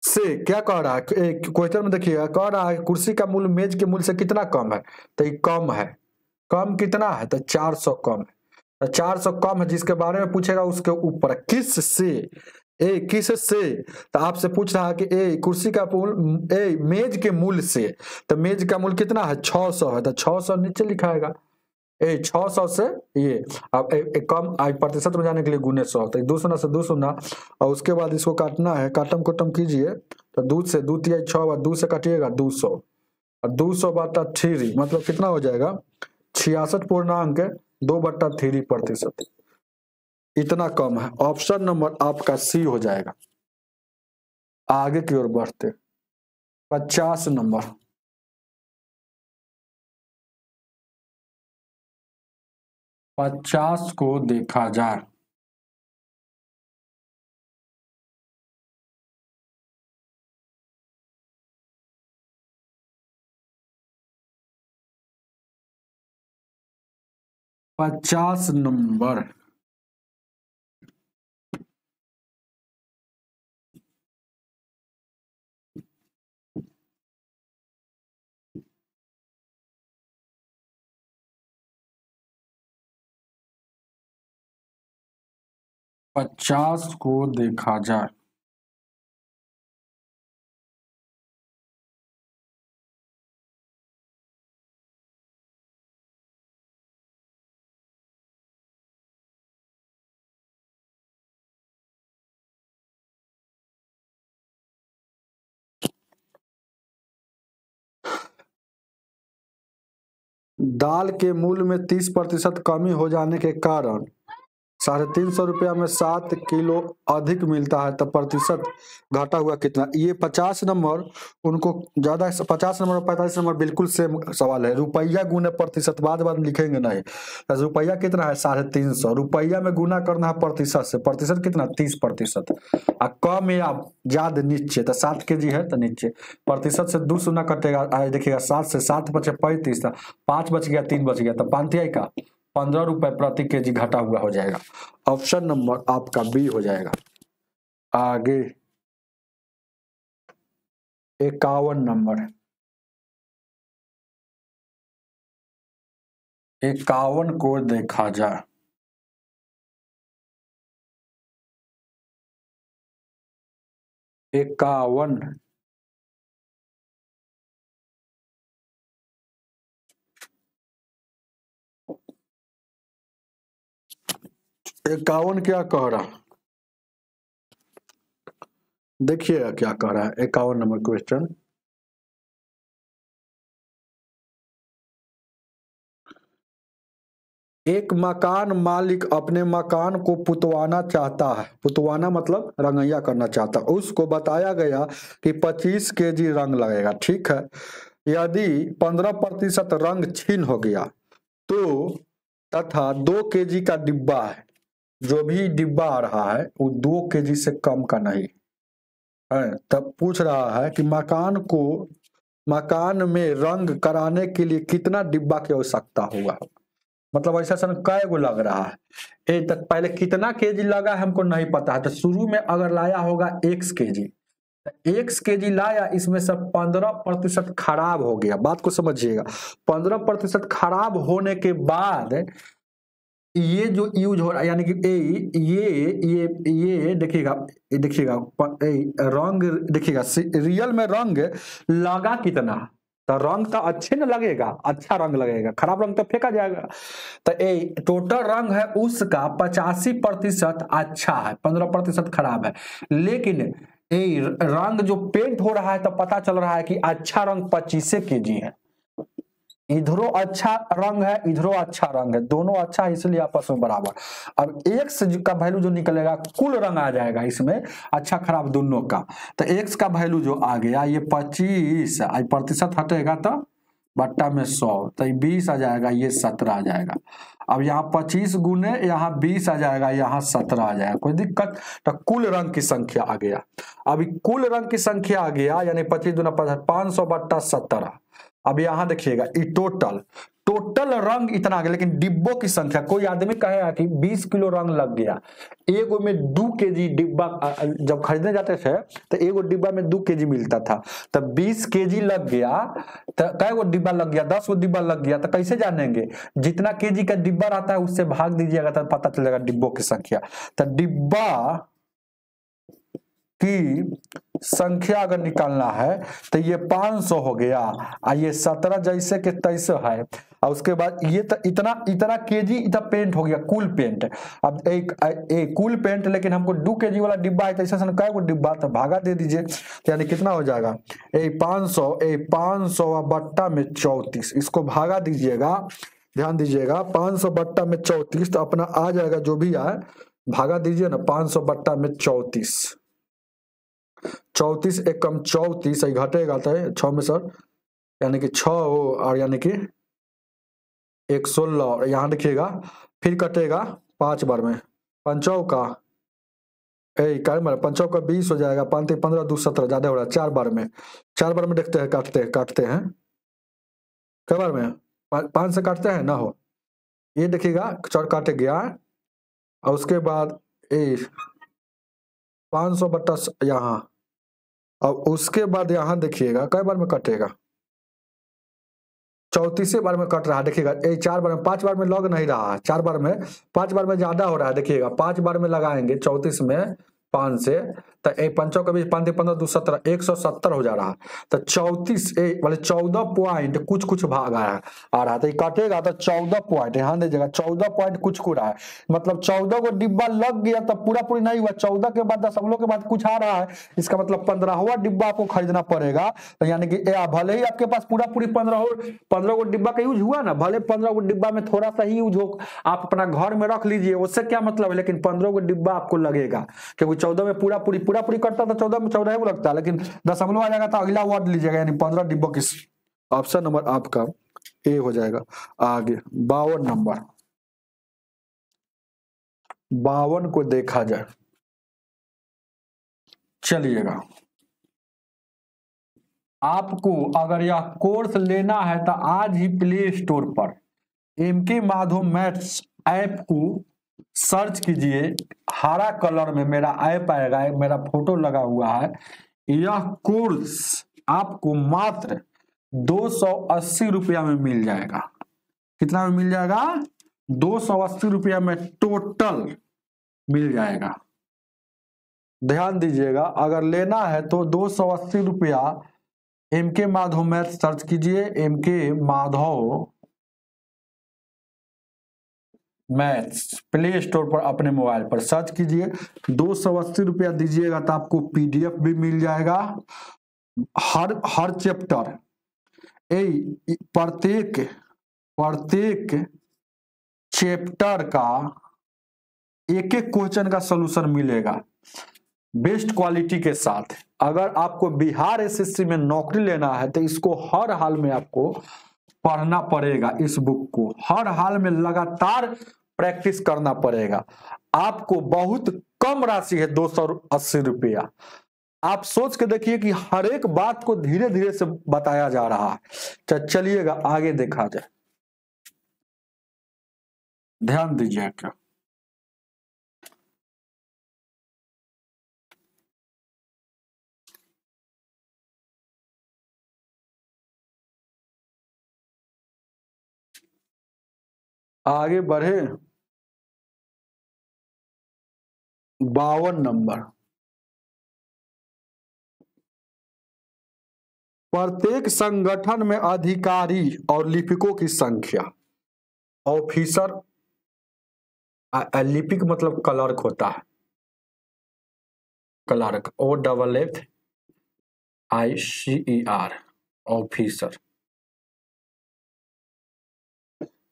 से क्या कह रहा है, क्वेश्चन में देखिएगा, कह रहा है कुर्सी का मूल्य मेज के मूल्य से कितना कम है, तो ये कम है। कम कितना है, तो 400 कम है, तो 400 कम है, जिसके बारे में पूछेगा उसके ऊपर किस से, किस से, तो आपसे पूछ रहा है कि कुर्सी का मूल्य मेज के मूल्य से, तो मेज का मूल्य कितना है, 600 है, तो 600 नीचे लिखाएगा, 600 से ये, अब कम प्रतिशत में जाने के लिए गुने 100, तो 2 से 2 शून्य, और उसके बाद इसको काटना है, काटम कुटम कीजिए, तो 2 से 2 तिया 6, और 2 से काटिएगा 200, और 200/3 मतलब कितना हो जाएगा, 66.2/3%। इतना कम है। ऑप्शन नंबर आपका सी हो जाएगा। आगे की ओर बढ़ते, 50 नंबर, पचास को देखा जाए, पचास नंबर, पचास को देखा जाए, दाल के मूल्य में 30% कमी हो जाने के कारण 350 रुपया में 7 किलो अधिक मिलता है, तो प्रतिशत घटा हुआ कितना। ये 50 नंबर उनको ज्यादा, 50 नंबर और 45 नंबर बिल्कुल सेम सवाल है, रुपया गुने प्रतिशत, बाद बाद लिखेंगे नहीं। तो रुपया कितना है, 350, रुपया में गुना करना है प्रतिशत से, प्रतिशत कितना, 30%, और कम या ज्यादा नीचे, तो 7 kg है तो नीचे, प्रतिशत से 2 शून्य कटेगा, देखिएगा 7 से 7 बचे 35, 5 बच गया, 3 बच गया, तो 5 का 15 रुपए प्रति केजी घटा हुआ हो जाएगा। ऑप्शन नंबर आपका बी हो जाएगा। आगे 51 नंबर, 51 को देखा जाए, 51, 51 क्या कह रहा, देखिएगा क्या कह रहा है 51 नंबर क्वेश्चन। एक मकान मालिक अपने मकान को पुतवाना चाहता है, पुतवाना मतलब रंगैया करना चाहता है। उसको बताया गया कि 25 केजी रंग लगेगा, ठीक है। यदि 15% रंग छीन हो गया तो तथा 2 केजी का डिब्बा है, जो भी डिब्बा आ रहा है वो 2 केजी से कम का नहीं है, तब पूछ रहा है कि मकान में रंग कराने के लिए कितना डिब्बा की आवश्यकता होगा। मतलब ऐसा सन कै गो लग रहा है, ए तक पहले कितना केजी लगा है हमको नहीं पता है। तो शुरू में अगर लाया होगा x केजी, x केजी लाया, इसमें से 15% खराब हो गया। बात को समझिएगा, 15% खराब होने के बाद ये जो यूज हो रहा है, यानी कि ये देखिएगा, रंग देखिएगा, रियल में रंग लगा कितना, तो रंग तो अच्छे न लगेगा, अच्छा रंग लगेगा, खराब रंग तो फेंका जाएगा। तो टोटल रंग है उसका 85% अच्छा है, 15% खराब है। लेकिन रंग जो पेंट हो रहा है तो पता चल रहा है कि अच्छा रंग 25 केजी है। इधरों अच्छा रंग है, इधरों अच्छा रंग है, दोनों अच्छा है, इसलिए आपस में बराबर। अब x का वैल्यू जो निकलेगा, कुल रंग आ जाएगा इसमें अच्छा खराब दोनों का। तो x का वैल्यू जो आ गया ये 25, प्रतिशत हटेगा तो बट्टा में 100, तो 20 आ जाएगा, ये 17 आ जाएगा। अब यहाँ 25 गुने यहाँ 20 आ जाएगा, यहाँ 17 आ जाएगा, कोई दिक्कत। तो कुल रंग की संख्या आ गया। अभी कुल रंग की संख्या आ गया, यानी 25 दूना 500 बट्टा 17। अब यहां देखिएगा टोटल रंग इतना आ गया, लेकिन डिब्बों की संख्या, कोई आदमी कहेगा कि 20 किलो रंग लग गया, एगो में 2 केजी डिब्बा, जब खरीदने जाते थे तो एगो डिब्बा में 2 केजी मिलता था, तब 20 केजी लग गया तो कै गो डिब्बा लग गया, 10 गो डिब्बा लग गया। तो कैसे जानेंगे, जितना केजी का डिब्बा रहता है उससे भाग दीजिएगा तो पता चलेगा डिब्बों की संख्या। तो डिब्बा की संख्या अगर निकालना है तो ये 500 हो गया, और ये 17 जैसे के तैसे है, और उसके बाद ये तो इतना केजी इतना पेंट हो गया, कुल पेंट। अब एक कुल पेंट, लेकिन हमको 2 केजी वाला डिब्बा है, तो ऐसा कै गो डिब्बा, तो भागा दे दीजिए, तो यानी कितना हो जाएगा 500 बट्टा में 34, इसको भागा दीजिएगा, ध्यान दीजिएगा, 500 बट्टा में 34, तो अपना आ जाएगा जो भी आए, भागा दीजिए ना, 500 बट्टा में 34, 34 एक कम 34, घटेगा तो 6 में सर, यानी कि 6 और यानी कि 116, और यहाँ देखिएगा फिर कटेगा 5 बार में, 5 का 20 हो जाएगा, 5 15 2 17, ज्यादा हो रहा है, 4 बार में, 4 बार में देखते हैं, काटते हैं कई बार में, 5 से काटते हैं ना हो, ये देखिएगा काटे गया, और उसके बाद 500 बट्टा यहाँ, अब उसके बाद यहां देखिएगा कई बार में कटेगा, 34 बार में कट रहा है, देखिएगा 4 बार में, 5 बार में लग नहीं रहा है, 4 बार में, 5 बार में ज्यादा हो रहा है, देखिएगा 5 बार में लगाएंगे 34 में 5 से, तो 5 के बीच 5 15 2 17, 170 हो जा रहा है। तो 34 वाले 14 पॉइंट कुछ भाग आ रहा है, तो कटेगा तो 14 पॉइंट, यहाँ दीजिएगा 14 पॉइंट कुछ रहा है, मतलब 14 को डिब्बा लग गया, तो पूरा नहीं हुआ, 14 के बाद दशमलव के बाद कुछ आ रहा है, इसका मतलब 15वां डिब्बा आपको खरीदना पड़ेगा। तो यानी कि भले ही आपके पास पूरी 15 गो डिब्बा का यूज हुआ ना, भले 15 गो डिब्बा में थोड़ा सा ही यूज हो, आप अपना घर में रख लीजिए, उससे क्या मतलब है, लेकिन 15 गो डिब्बा आपको लगेगा, क्योंकि 14 में पूरा करता था, 14 में 14 लगता है, लेकिन दशमलव आ जाएगा तो अगला वर्ड लीजिएगा, यानी 15 डिब्बों की। ऑप्शन नंबर आपका ए हो जाएगा। आगे 52 नंबर, 52 को देखा जाए, चलिएगा, आपको अगर यह कोर्स लेना है तो आज ही प्ले स्टोर पर एमके माधव मैथ्स ऐप को सर्च कीजिए, हरा कलर में मेरा ऐप आएगा, मेरा फोटो लगा हुआ है। यह कोर्स आपको मात्र 280 रुपया में मिल जाएगा। कितना में मिल जाएगा? 280 रुपया में टोटल मिल जाएगा। ध्यान दीजिएगा, अगर लेना है तो 280 रुपया एमके माधव मैथ सर्च कीजिए, MK Madhav maths play store पर अपने मोबाइल पर सर्च कीजिए, 280 रुपया दीजिएगा तो आपको पीडीएफ भी मिल जाएगा। हर चैप्टर प्रत्येक चैप्टर का एक एक क्वेश्चन का सॉल्यूशन मिलेगा बेस्ट क्वालिटी के साथ। अगर आपको बिहार एसएससी में नौकरी लेना है तो इसको हर हाल में आपको पढ़ना पड़ेगा, इस बुक को हर हाल में लगातार प्रैक्टिस करना पड़ेगा। आपको बहुत कम राशि है 280 रुपया। आप सोच के देखिए कि हर एक बात को धीरे धीरे से बताया जा रहा है। चलिएगा आगे देखा जाए, ध्यान दीजिए क्या आगे बढ़े। 52 नंबर, प्रत्येक संगठन में अधिकारी और लिपिकों की संख्या। ऑफिसर, लिपिक मतलब क्लर्क होता है, क्लर्क OFFICER, ऑफिसर।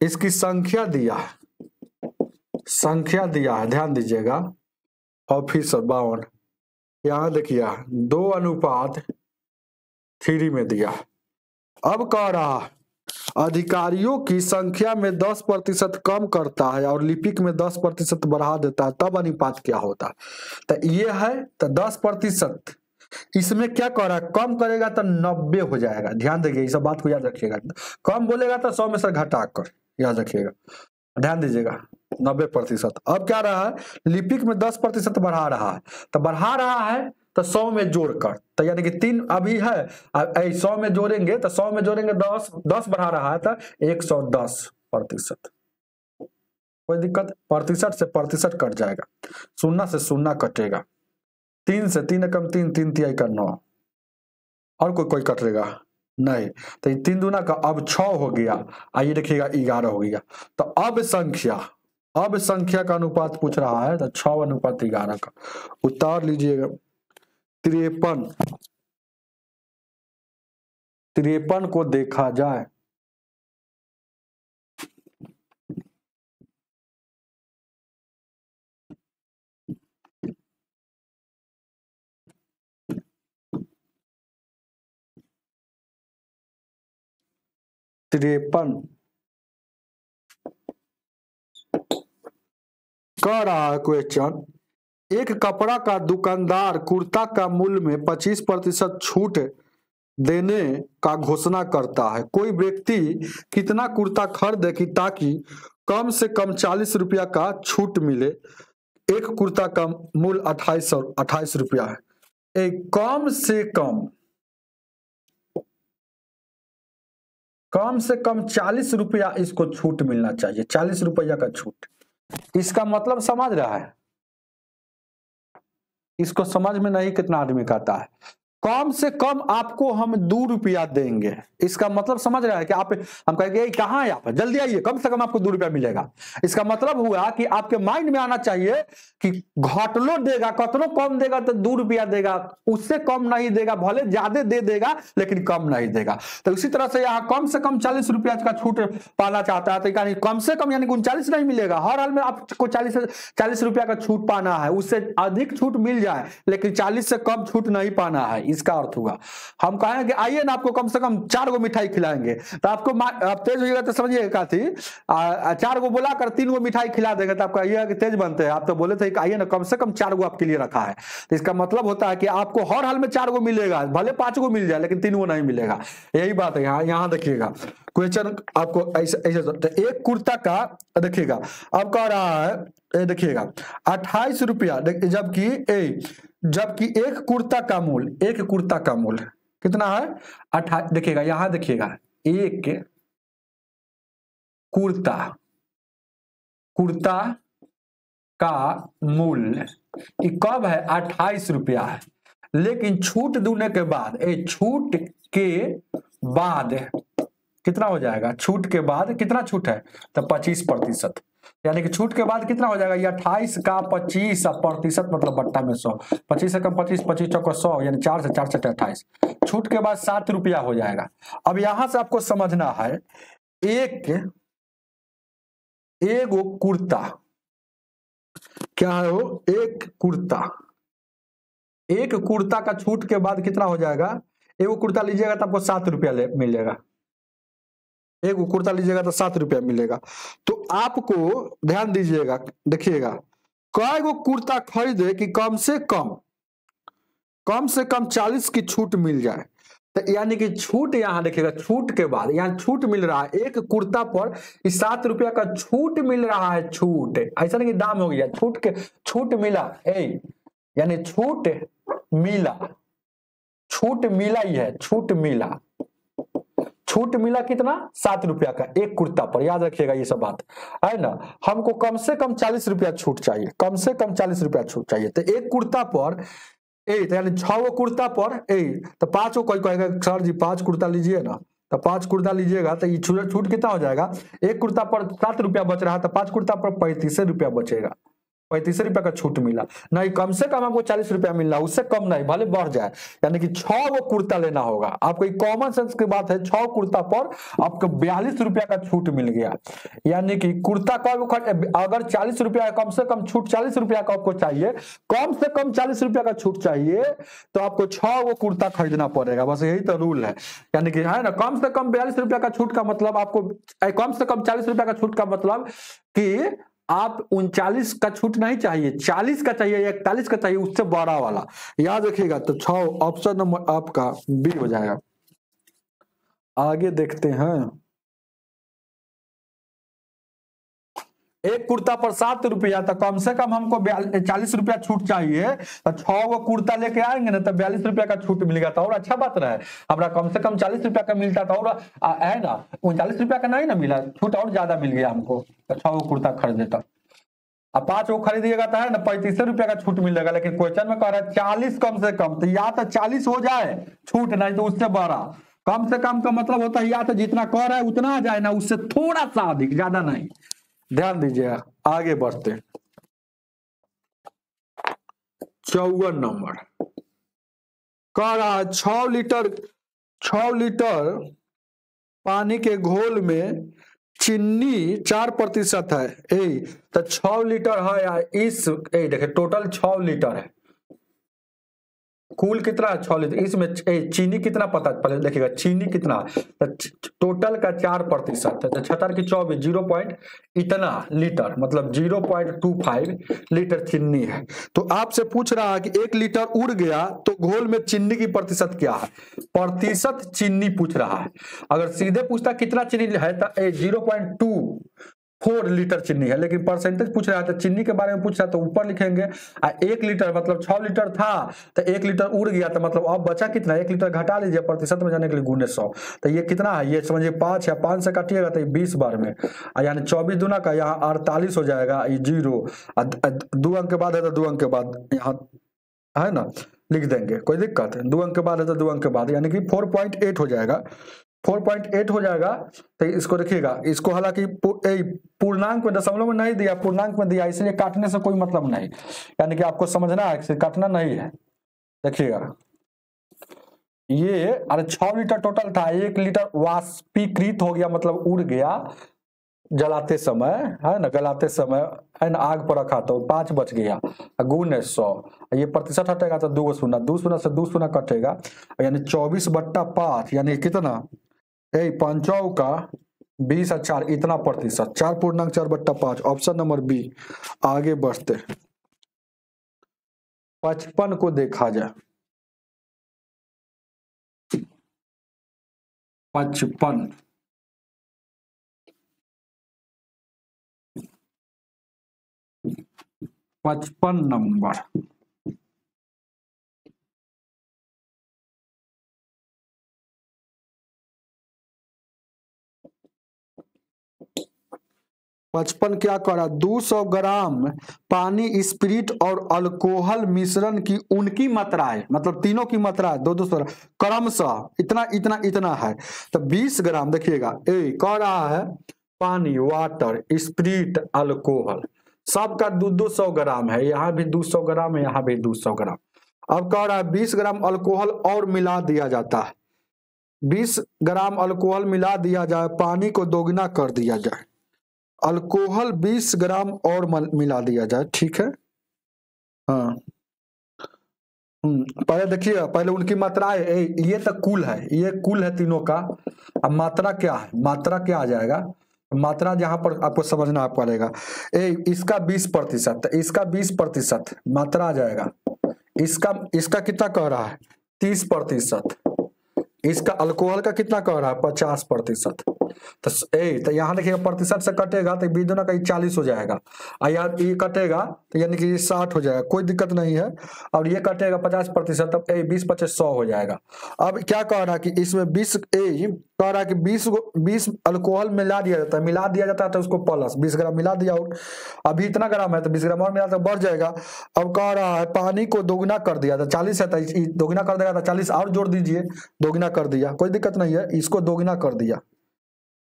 इसकी संख्या दिया है, ध्यान दीजिएगा। ऑफिसर 52, यहां देखिए 2:3 में दिया। अब कह रहा अधिकारियों की संख्या में 10% कम करता है और लिपिक में 10% बढ़ा देता है, तब अनुपात क्या होता है? तो ये है तो 10%, इसमें क्या कर रहा है, कम करेगा तो 90 हो जाएगा। ध्यान देखिए, इस बात को याद रखिएगा। कम बोलेगा तो 100 में से घटाकर, याद रखिएगा, ध्यान दीजिएगा 90%। अब क्या रहा है, लिपिक में 10% बढ़ा रहा है, तो बढ़ा रहा है तो 100 में जोड़कर, तो यानी कि 3 अभी है, 100 में जोड़ेंगे तो 100 में जोड़ेंगे 10 बढ़ा रहा है तो 110%। कोई दिक्कत? प्रतिशत से प्रतिशत कट जाएगा, 0 से 0 कटेगा, 3 से 3 कम 3, 3 तिहाई का 9, और कोई कटेगा नहीं। तो 3 दूना का अब 6 हो गया, आइए देखिएगा 11 हो गया। तो अब संख्या का अनुपात पूछ रहा है, तो 6:11 का उतार लीजिएगा। 53 को देखा जाए, कह रहा है क्वेश्चन, एक कपड़ा का दुकानदार कुर्ता का मूल्य में 25% छूट देने का घोषणा करता है। कोई व्यक्ति कितना कुर्ता खरीदे कि ताकि कम से कम 40 रुपया का छूट मिले? एक कुर्ता का मूल्य 28 रुपया है। एक कम से कम 40 रुपया इसको छूट मिलना चाहिए, 40 रुपया का छूट। इसका मतलब समझ रहा है? इसको समझ में नहीं कितना आदमी कहता है। कम से कम आपको हम 2 रुपया देंगे, इसका मतलब समझ रहा है कि आप, हम कहेंगे कहाँ है आप, जल्दी आइए, कम से कम आपको 2 रुपया मिलेगा। इसका मतलब हुआ कि आपके माइंड में आना चाहिए कि घटलो देगा, कतनो कम देगा तो 2 रुपया देगा, उससे कम नहीं देगा, भले ज्यादा दे देगा लेकिन कम नहीं देगा। तो इसी तरह से यहाँ कम से कम 40 रुपया का छूट पाना चाहता है, तो यानी कम से कम यानी 39 नहीं मिलेगा, हर हाल में आपको 40 रुपया का छूट पाना है, उससे अधिक छूट मिल जाए लेकिन 40 से कम छूट नहीं पाना है। इसका अर्थ हुआ हम कहेंगे आइए ना आपको कम से कम 4 गो मिठाई खिलाएंगे, तो आपको आप तेज होइएगा तो समझिए क्या थी, 4 गो बुलाकर 3 गो मिठाई खिला देंगे तो आपका ये तेज बनते हैं। आप तो बोले थे कि आइए ना कम से कम 4 गो आपके लिए रखा है, तो इसका मतलब होता है कि आपको हर हाल में 4 गो मिलेगा, भले 5 गो मिल जाए लेकिन 3 गो नहीं मिलेगा। यही बात है। यहाँ देखिएगा क्वेश्चन आपको ऐसे एक कुर्ता का देखिएगा, अब कह रहा है देखिएगा 28 रुपया, जबकि एक कुर्ता का मूल्य कितना है? 28। देखिएगा यहां देखिएगा, एक कुर्ता का मूल्य कब है? 28 रुपया है, लेकिन छूट देने के बाद, छूट के बाद कितना हो जाएगा? छूट के बाद कितना छूट है? तो 25%। यानी कि छूट के बाद कितना हो जाएगा, ये 28 का 25% मतलब बट्टा में 100, 25 से कम 25, 25 चौका 100, यानी 4 से 4 से 28, छूट के बाद 7 रुपया हो जाएगा। अब यहां से आपको समझना है, एक कुर्ता, क्या है वो, एक कुर्ता का छूट के बाद कितना हो जाएगा, एक कुर्ता लीजिएगा तो आपको 7 रुपया मिलेगा, एक कुर्ता लीजिएगा तो 7 रुपया मिलेगा। तो आपको ध्यान दीजिएगा, देखिएगा कई गो कुर्ता खरीदे कि कम से कम 40 की छूट मिल जाए। तो यानी कि छूट यहाँ देखिएगा, छूट के बाद यहाँ छूट मिल रहा है, एक कुर्ता पर 7 रुपया का छूट मिल रहा है। छूट ऐसा नहीं कि दाम हो गया, छूट मिला, यानी छूट मिला ही है, छूट मिला कितना, 7 रुपया का एक कुर्ता पर, याद रखिएगा ये सब बात है ना। हमको कम से कम 40 रुपया छूट चाहिए, कम से कम 40 रुपया छूट चाहिए। तो एक कुर्ता पर तो यानी 6 कुर्ता पर तो 5 कोई कहेगा सर जी 5 कुर्ता लीजिए ना, तो 5 कुर्ता लीजिएगा तो ये छूट कितना हो जाएगा, एक कुर्ता पर 7 रुपया बच रहा है, तो 5 कुर्ता पर 35 रुपया बचेगा, 35 रुपया का छूट मिला। नहीं कम से कम आपको 40 रुपया मिल रहा है, उससे कम नहीं, भले बढ़ जाए, यानी कि 6 वो कुर्ता लेना होगा आपको। कॉमन सेंस की बात है, 6 कुर्ता पर आपको 42 रुपया का छूट मिल गया। यानी कि कुर्ता का अगर 40 रुपया कम से कम छूट 40 रुपया का आपको चाहिए, कम से कम 40 रुपया का छूट चाहिए, तो आपको 6 वो कुर्ता खरीदना पड़ेगा, बस यही तो रूल है। यानी कि है ना, कम से कम 42 रुपया का छूट का मतलब आपको, कम से कम 40 रुपया का छूट का मतलब कि आप 39 का छूट नहीं चाहिए, 40 का चाहिए, 41 का चाहिए, उससे बड़ा वाला, याद रखिएगा। तो 6 ऑप्शन नंबर आपका बी हो जाएगा। आगे देखते हैं, एक कुर्ता पर 7 रुपया, तो कम से कम हमको 40 रुपया छूट चाहिए, तो 6 वो कुर्ता लेके आएंगे ना, तो 42 रुपया का छूट मिलेगा, तो और अच्छा बात रहे। हमारा कम से कम 40 रुपया का मिलता था, और है ना 39 रुपया का नहीं ना मिला, छूट और ज्यादा मिल गया हमको, तो 6 वो कुर्ता खरीदेता। अब 5 वो खरीदिएगा तो है ना 35 रुपया का छूट मिलेगा, लेकिन क्वेश्चन में कह रहा है 40 कम से कम, तो या तो 40 हो जाए छूट, नहीं तो उससे बड़ा। कम से कम का मतलब होता है या तो जितना कह रहा है उतना आ जाए ना, उससे थोड़ा सा अधिक, ज्यादा नहीं। ध्यान दीजिएगा, आगे बढ़ते। 54 नंबर कह रहा है 6 लीटर पानी के घोल में चीनी 4% है। तो 6 लीटर है यार, देखिए टोटल 6 लीटर है, कुल कितना है 6 लीटर, इसमें चीनी कितना पता पहले देखिएगा, चीनी कितना, टोटल का 4% है, तो 76 की 24 0 इतना लीटर, मतलब 0.25 लीटर चीनी है। तो आपसे पूछ रहा है कि 1 लीटर उड़ गया तो घोल में चीनी की प्रतिशत क्या है, प्रतिशत चीनी पूछ रहा है। अगर सीधे पूछता कितना चीनी है तो 0.24 लीटर चीनी है, लेकिन परसेंटेज पूछ रहा है तो चीनी के बारे में पूछ रहा है तो ऊपर लिखेंगे। 1 लीटर मतलब 6 लीटर था, तो 1 लीटर उड़ गया, तो मतलब अब बचा कितना, 1 लीटर घटा लीजिए, प्रतिशत में जाने के लिए गुने 100, तो ये कितना है, ये समझिए 5 है, 5 से काटिएगा तो 20 बार में, यानी 24 दूना का यहाँ 48 हो जाएगा, ये 0 2 अंक के बाद है तो 2 अंक के बाद यहाँ है ना लिख देंगे, कोई दिक्कत है, 2 अंक के बाद है तो 2 अंक के बाद, यानी कि 4.8 हो जाएगा, 4.8 हो जाएगा। तो इसको देखिएगा, इसको हालांकि पूर्णांक में, दशमलव में नहीं दिया, पूर्णांक में दिया, इसलिए काटने से कोई मतलब नहीं, यानी कि आपको समझना है, काटना नहीं है। देखिएगा ये, अरे 6 लीटर टोटल था, 1 लीटर वाष्पीकृत हो गया, मतलब उड़ गया जलाते समय, है ना, गलाते समय है ना, आग पर रखा तो 5 बच गया, गुने 100, ये प्रतिशत हटेगा तो 2 शून्य, 2 शून्य से 2 शून्य कटेगा, यानी 24/5, यानी कितना 5 का 20 और 4 इतना प्रतिशत, 4.4/5, ऑप्शन नंबर बी। आगे बढ़ते 55 को देखा जाए, 55 नंबर, पचपन क्या करा, 200 ग्राम पानी, स्पिरिट और अल्कोहल मिश्रण की उनकी मात्राएं, मतलब तीनों की मात्रा 200 क्रमशः इतना इतना इतना है, तो 20 ग्राम देखिएगा, कह रहा है पानी, वाटर, स्प्रिट, अल्कोहल, सबका 200 ग्राम है। यहाँ भी 200 ग्राम है, यहाँ भी 200 ग्राम। अब कह रहा है 20 ग्राम अल्कोहल और मिला दिया जाता है। 20 ग्राम अल्कोहल मिला दिया जाए, पानी को दोगुना कर दिया जाए। अल्कोहल 20 ग्राम और मिला दिया जाए, ठीक है। हाँ, पहले देखिए, पहले उनकी मात्राएं, ये तो कुल है, ये कुल है तीनों का। अब मात्रा क्या है, मात्रा क्या आ जाएगा, मात्रा जहां पर आपको समझना पड़ेगा। इसका 20%, इसका 20% मात्रा आ जाएगा। इसका कितना कह रहा है, 30%। इसका अल्कोहल का कितना कह रहा है, 50%। तो यहाँ देखिएगा प्रतिशत से कटेगा तो बीच दोनों का 40 हो जाएगा, और यार ये कटेगा तो यानी कि 60 हो जाएगा, कोई दिक्कत नहीं है। और ये कटेगा 50%, तब 20-25-100 हो जाएगा। अब क्या कह रहा है कि इसमें 20 कह रहा है कि 20 अल्कोहल मिला दिया जाता है, मिला दिया जाता है तो उसको प्लस 20 ग्राम मिला दिया, और अभी इतना ग्राम है तो 20 ग्राम और मिला तो बढ़ जाएगा। अब कह रहा है पानी को दोगुना कर दिया था, 40 है तो दोगुना कर देगा तो 40 और जोड़ दीजिए, दोगुना कर दिया, कोई दिक्कत नहीं है। इसको दोगुना कर दिया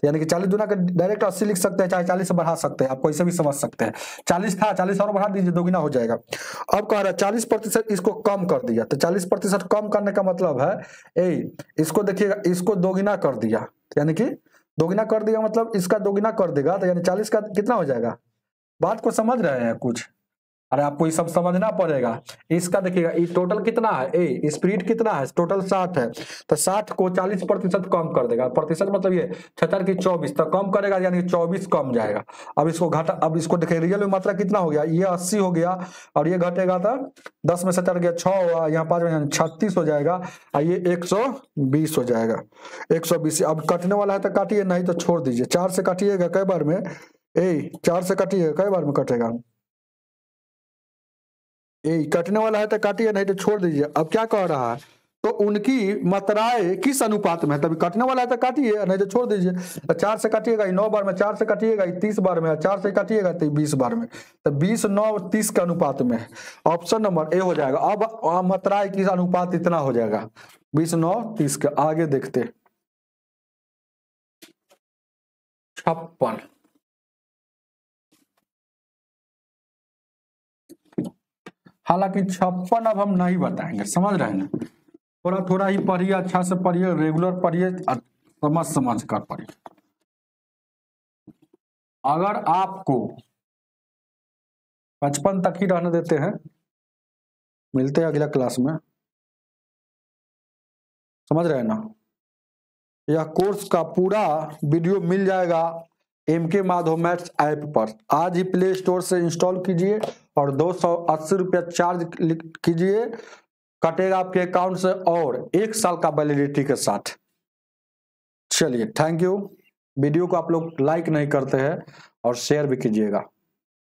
यानी कि 40 दुना का डायरेक्ट 80 लिख सकते हैं, चाहे 40 से बढ़ा सकते हैं, आप कोई से भी समझ सकते हैं। 40 था, 40 और बढ़ा दीजिए, दोगुना हो जाएगा। अब कह रहा है 40% इसको कम कर दिया, तो 40% कम करने का मतलब है इसको देखिएगा, इसको दोगुना कर दिया, यानी कि दोगुना कर दिया मतलब इसका दोगुना कर देगा, तो यानी 40 का कितना हो जाएगा। बात को समझ रहे हैं कुछ, अरे आपको ये सब समझना पड़ेगा। इसका देखिएगा ये टोटल कितना है, स्प्रिट कितना है, टोटल 60 है, तो 60 को 40% कम कर देगा। प्रतिशत मतलब ये 76 की 24, तो कम करेगा यानी 24 कम जाएगा। अब इसको घटा, अब इसको देखिए रियल में मात्रा कितना हो गया, ये 80 हो गया, और ये घटेगा तो 10 में 70 गया 6 हुआ, यहाँ 5 में 36 हो जाएगा, और ये 120 हो जाएगा। 120 अब कटने वाला है तो काटिए, नहीं तो छोड़ दीजिए। 4 से काटिएगा कई बार में, 4 से काटिएगा कई बार में कटेगा, कटने वाला है तो काटिए, नहीं तो छोड़ दीजिए। अब क्या कह रहा है, तो उनकी मात्राएं किस अनुपात में है, तभी कटने वाला है तो काटिए, नहीं तो छोड़ दीजिए। 4 से काटिएगा 9 बार में, 4 से काटिएगा 30 बार में, 4 से काटिएगा तो 20 बार में, तो 20, 9, 30 के अनुपात में। ऑप्शन नंबर ए हो जाएगा। अब मात्राएं किस अनुपात इतना हो जाएगा, 20, 9, 30 के। आगे देखते 56, हालांकि 56 अब हम नहीं बताएंगे, समझ रहे हैं ना, थोड़ा थोड़ा ही पढ़िए, अच्छा से पढ़िए, रेगुलर पढ़िए, समझ कर पढ़िए। अगर आपको 55 तक ही रहने देते हैं, मिलते हैं अगला क्लास में, समझ रहे हैं ना। यह कोर्स का पूरा वीडियो मिल जाएगा MK माधव मैथ्स ऐप पर। आज ही प्ले स्टोर से इंस्टॉल कीजिए और 280 रुपया चार्ज कीजिए, कटेगा आपके अकाउंट से, और 1 साल का वैलिडिटी के साथ। चलिए, थैंक यू। वीडियो को आप लोग लाइक नहीं करते हैं और शेयर भी कीजिएगा।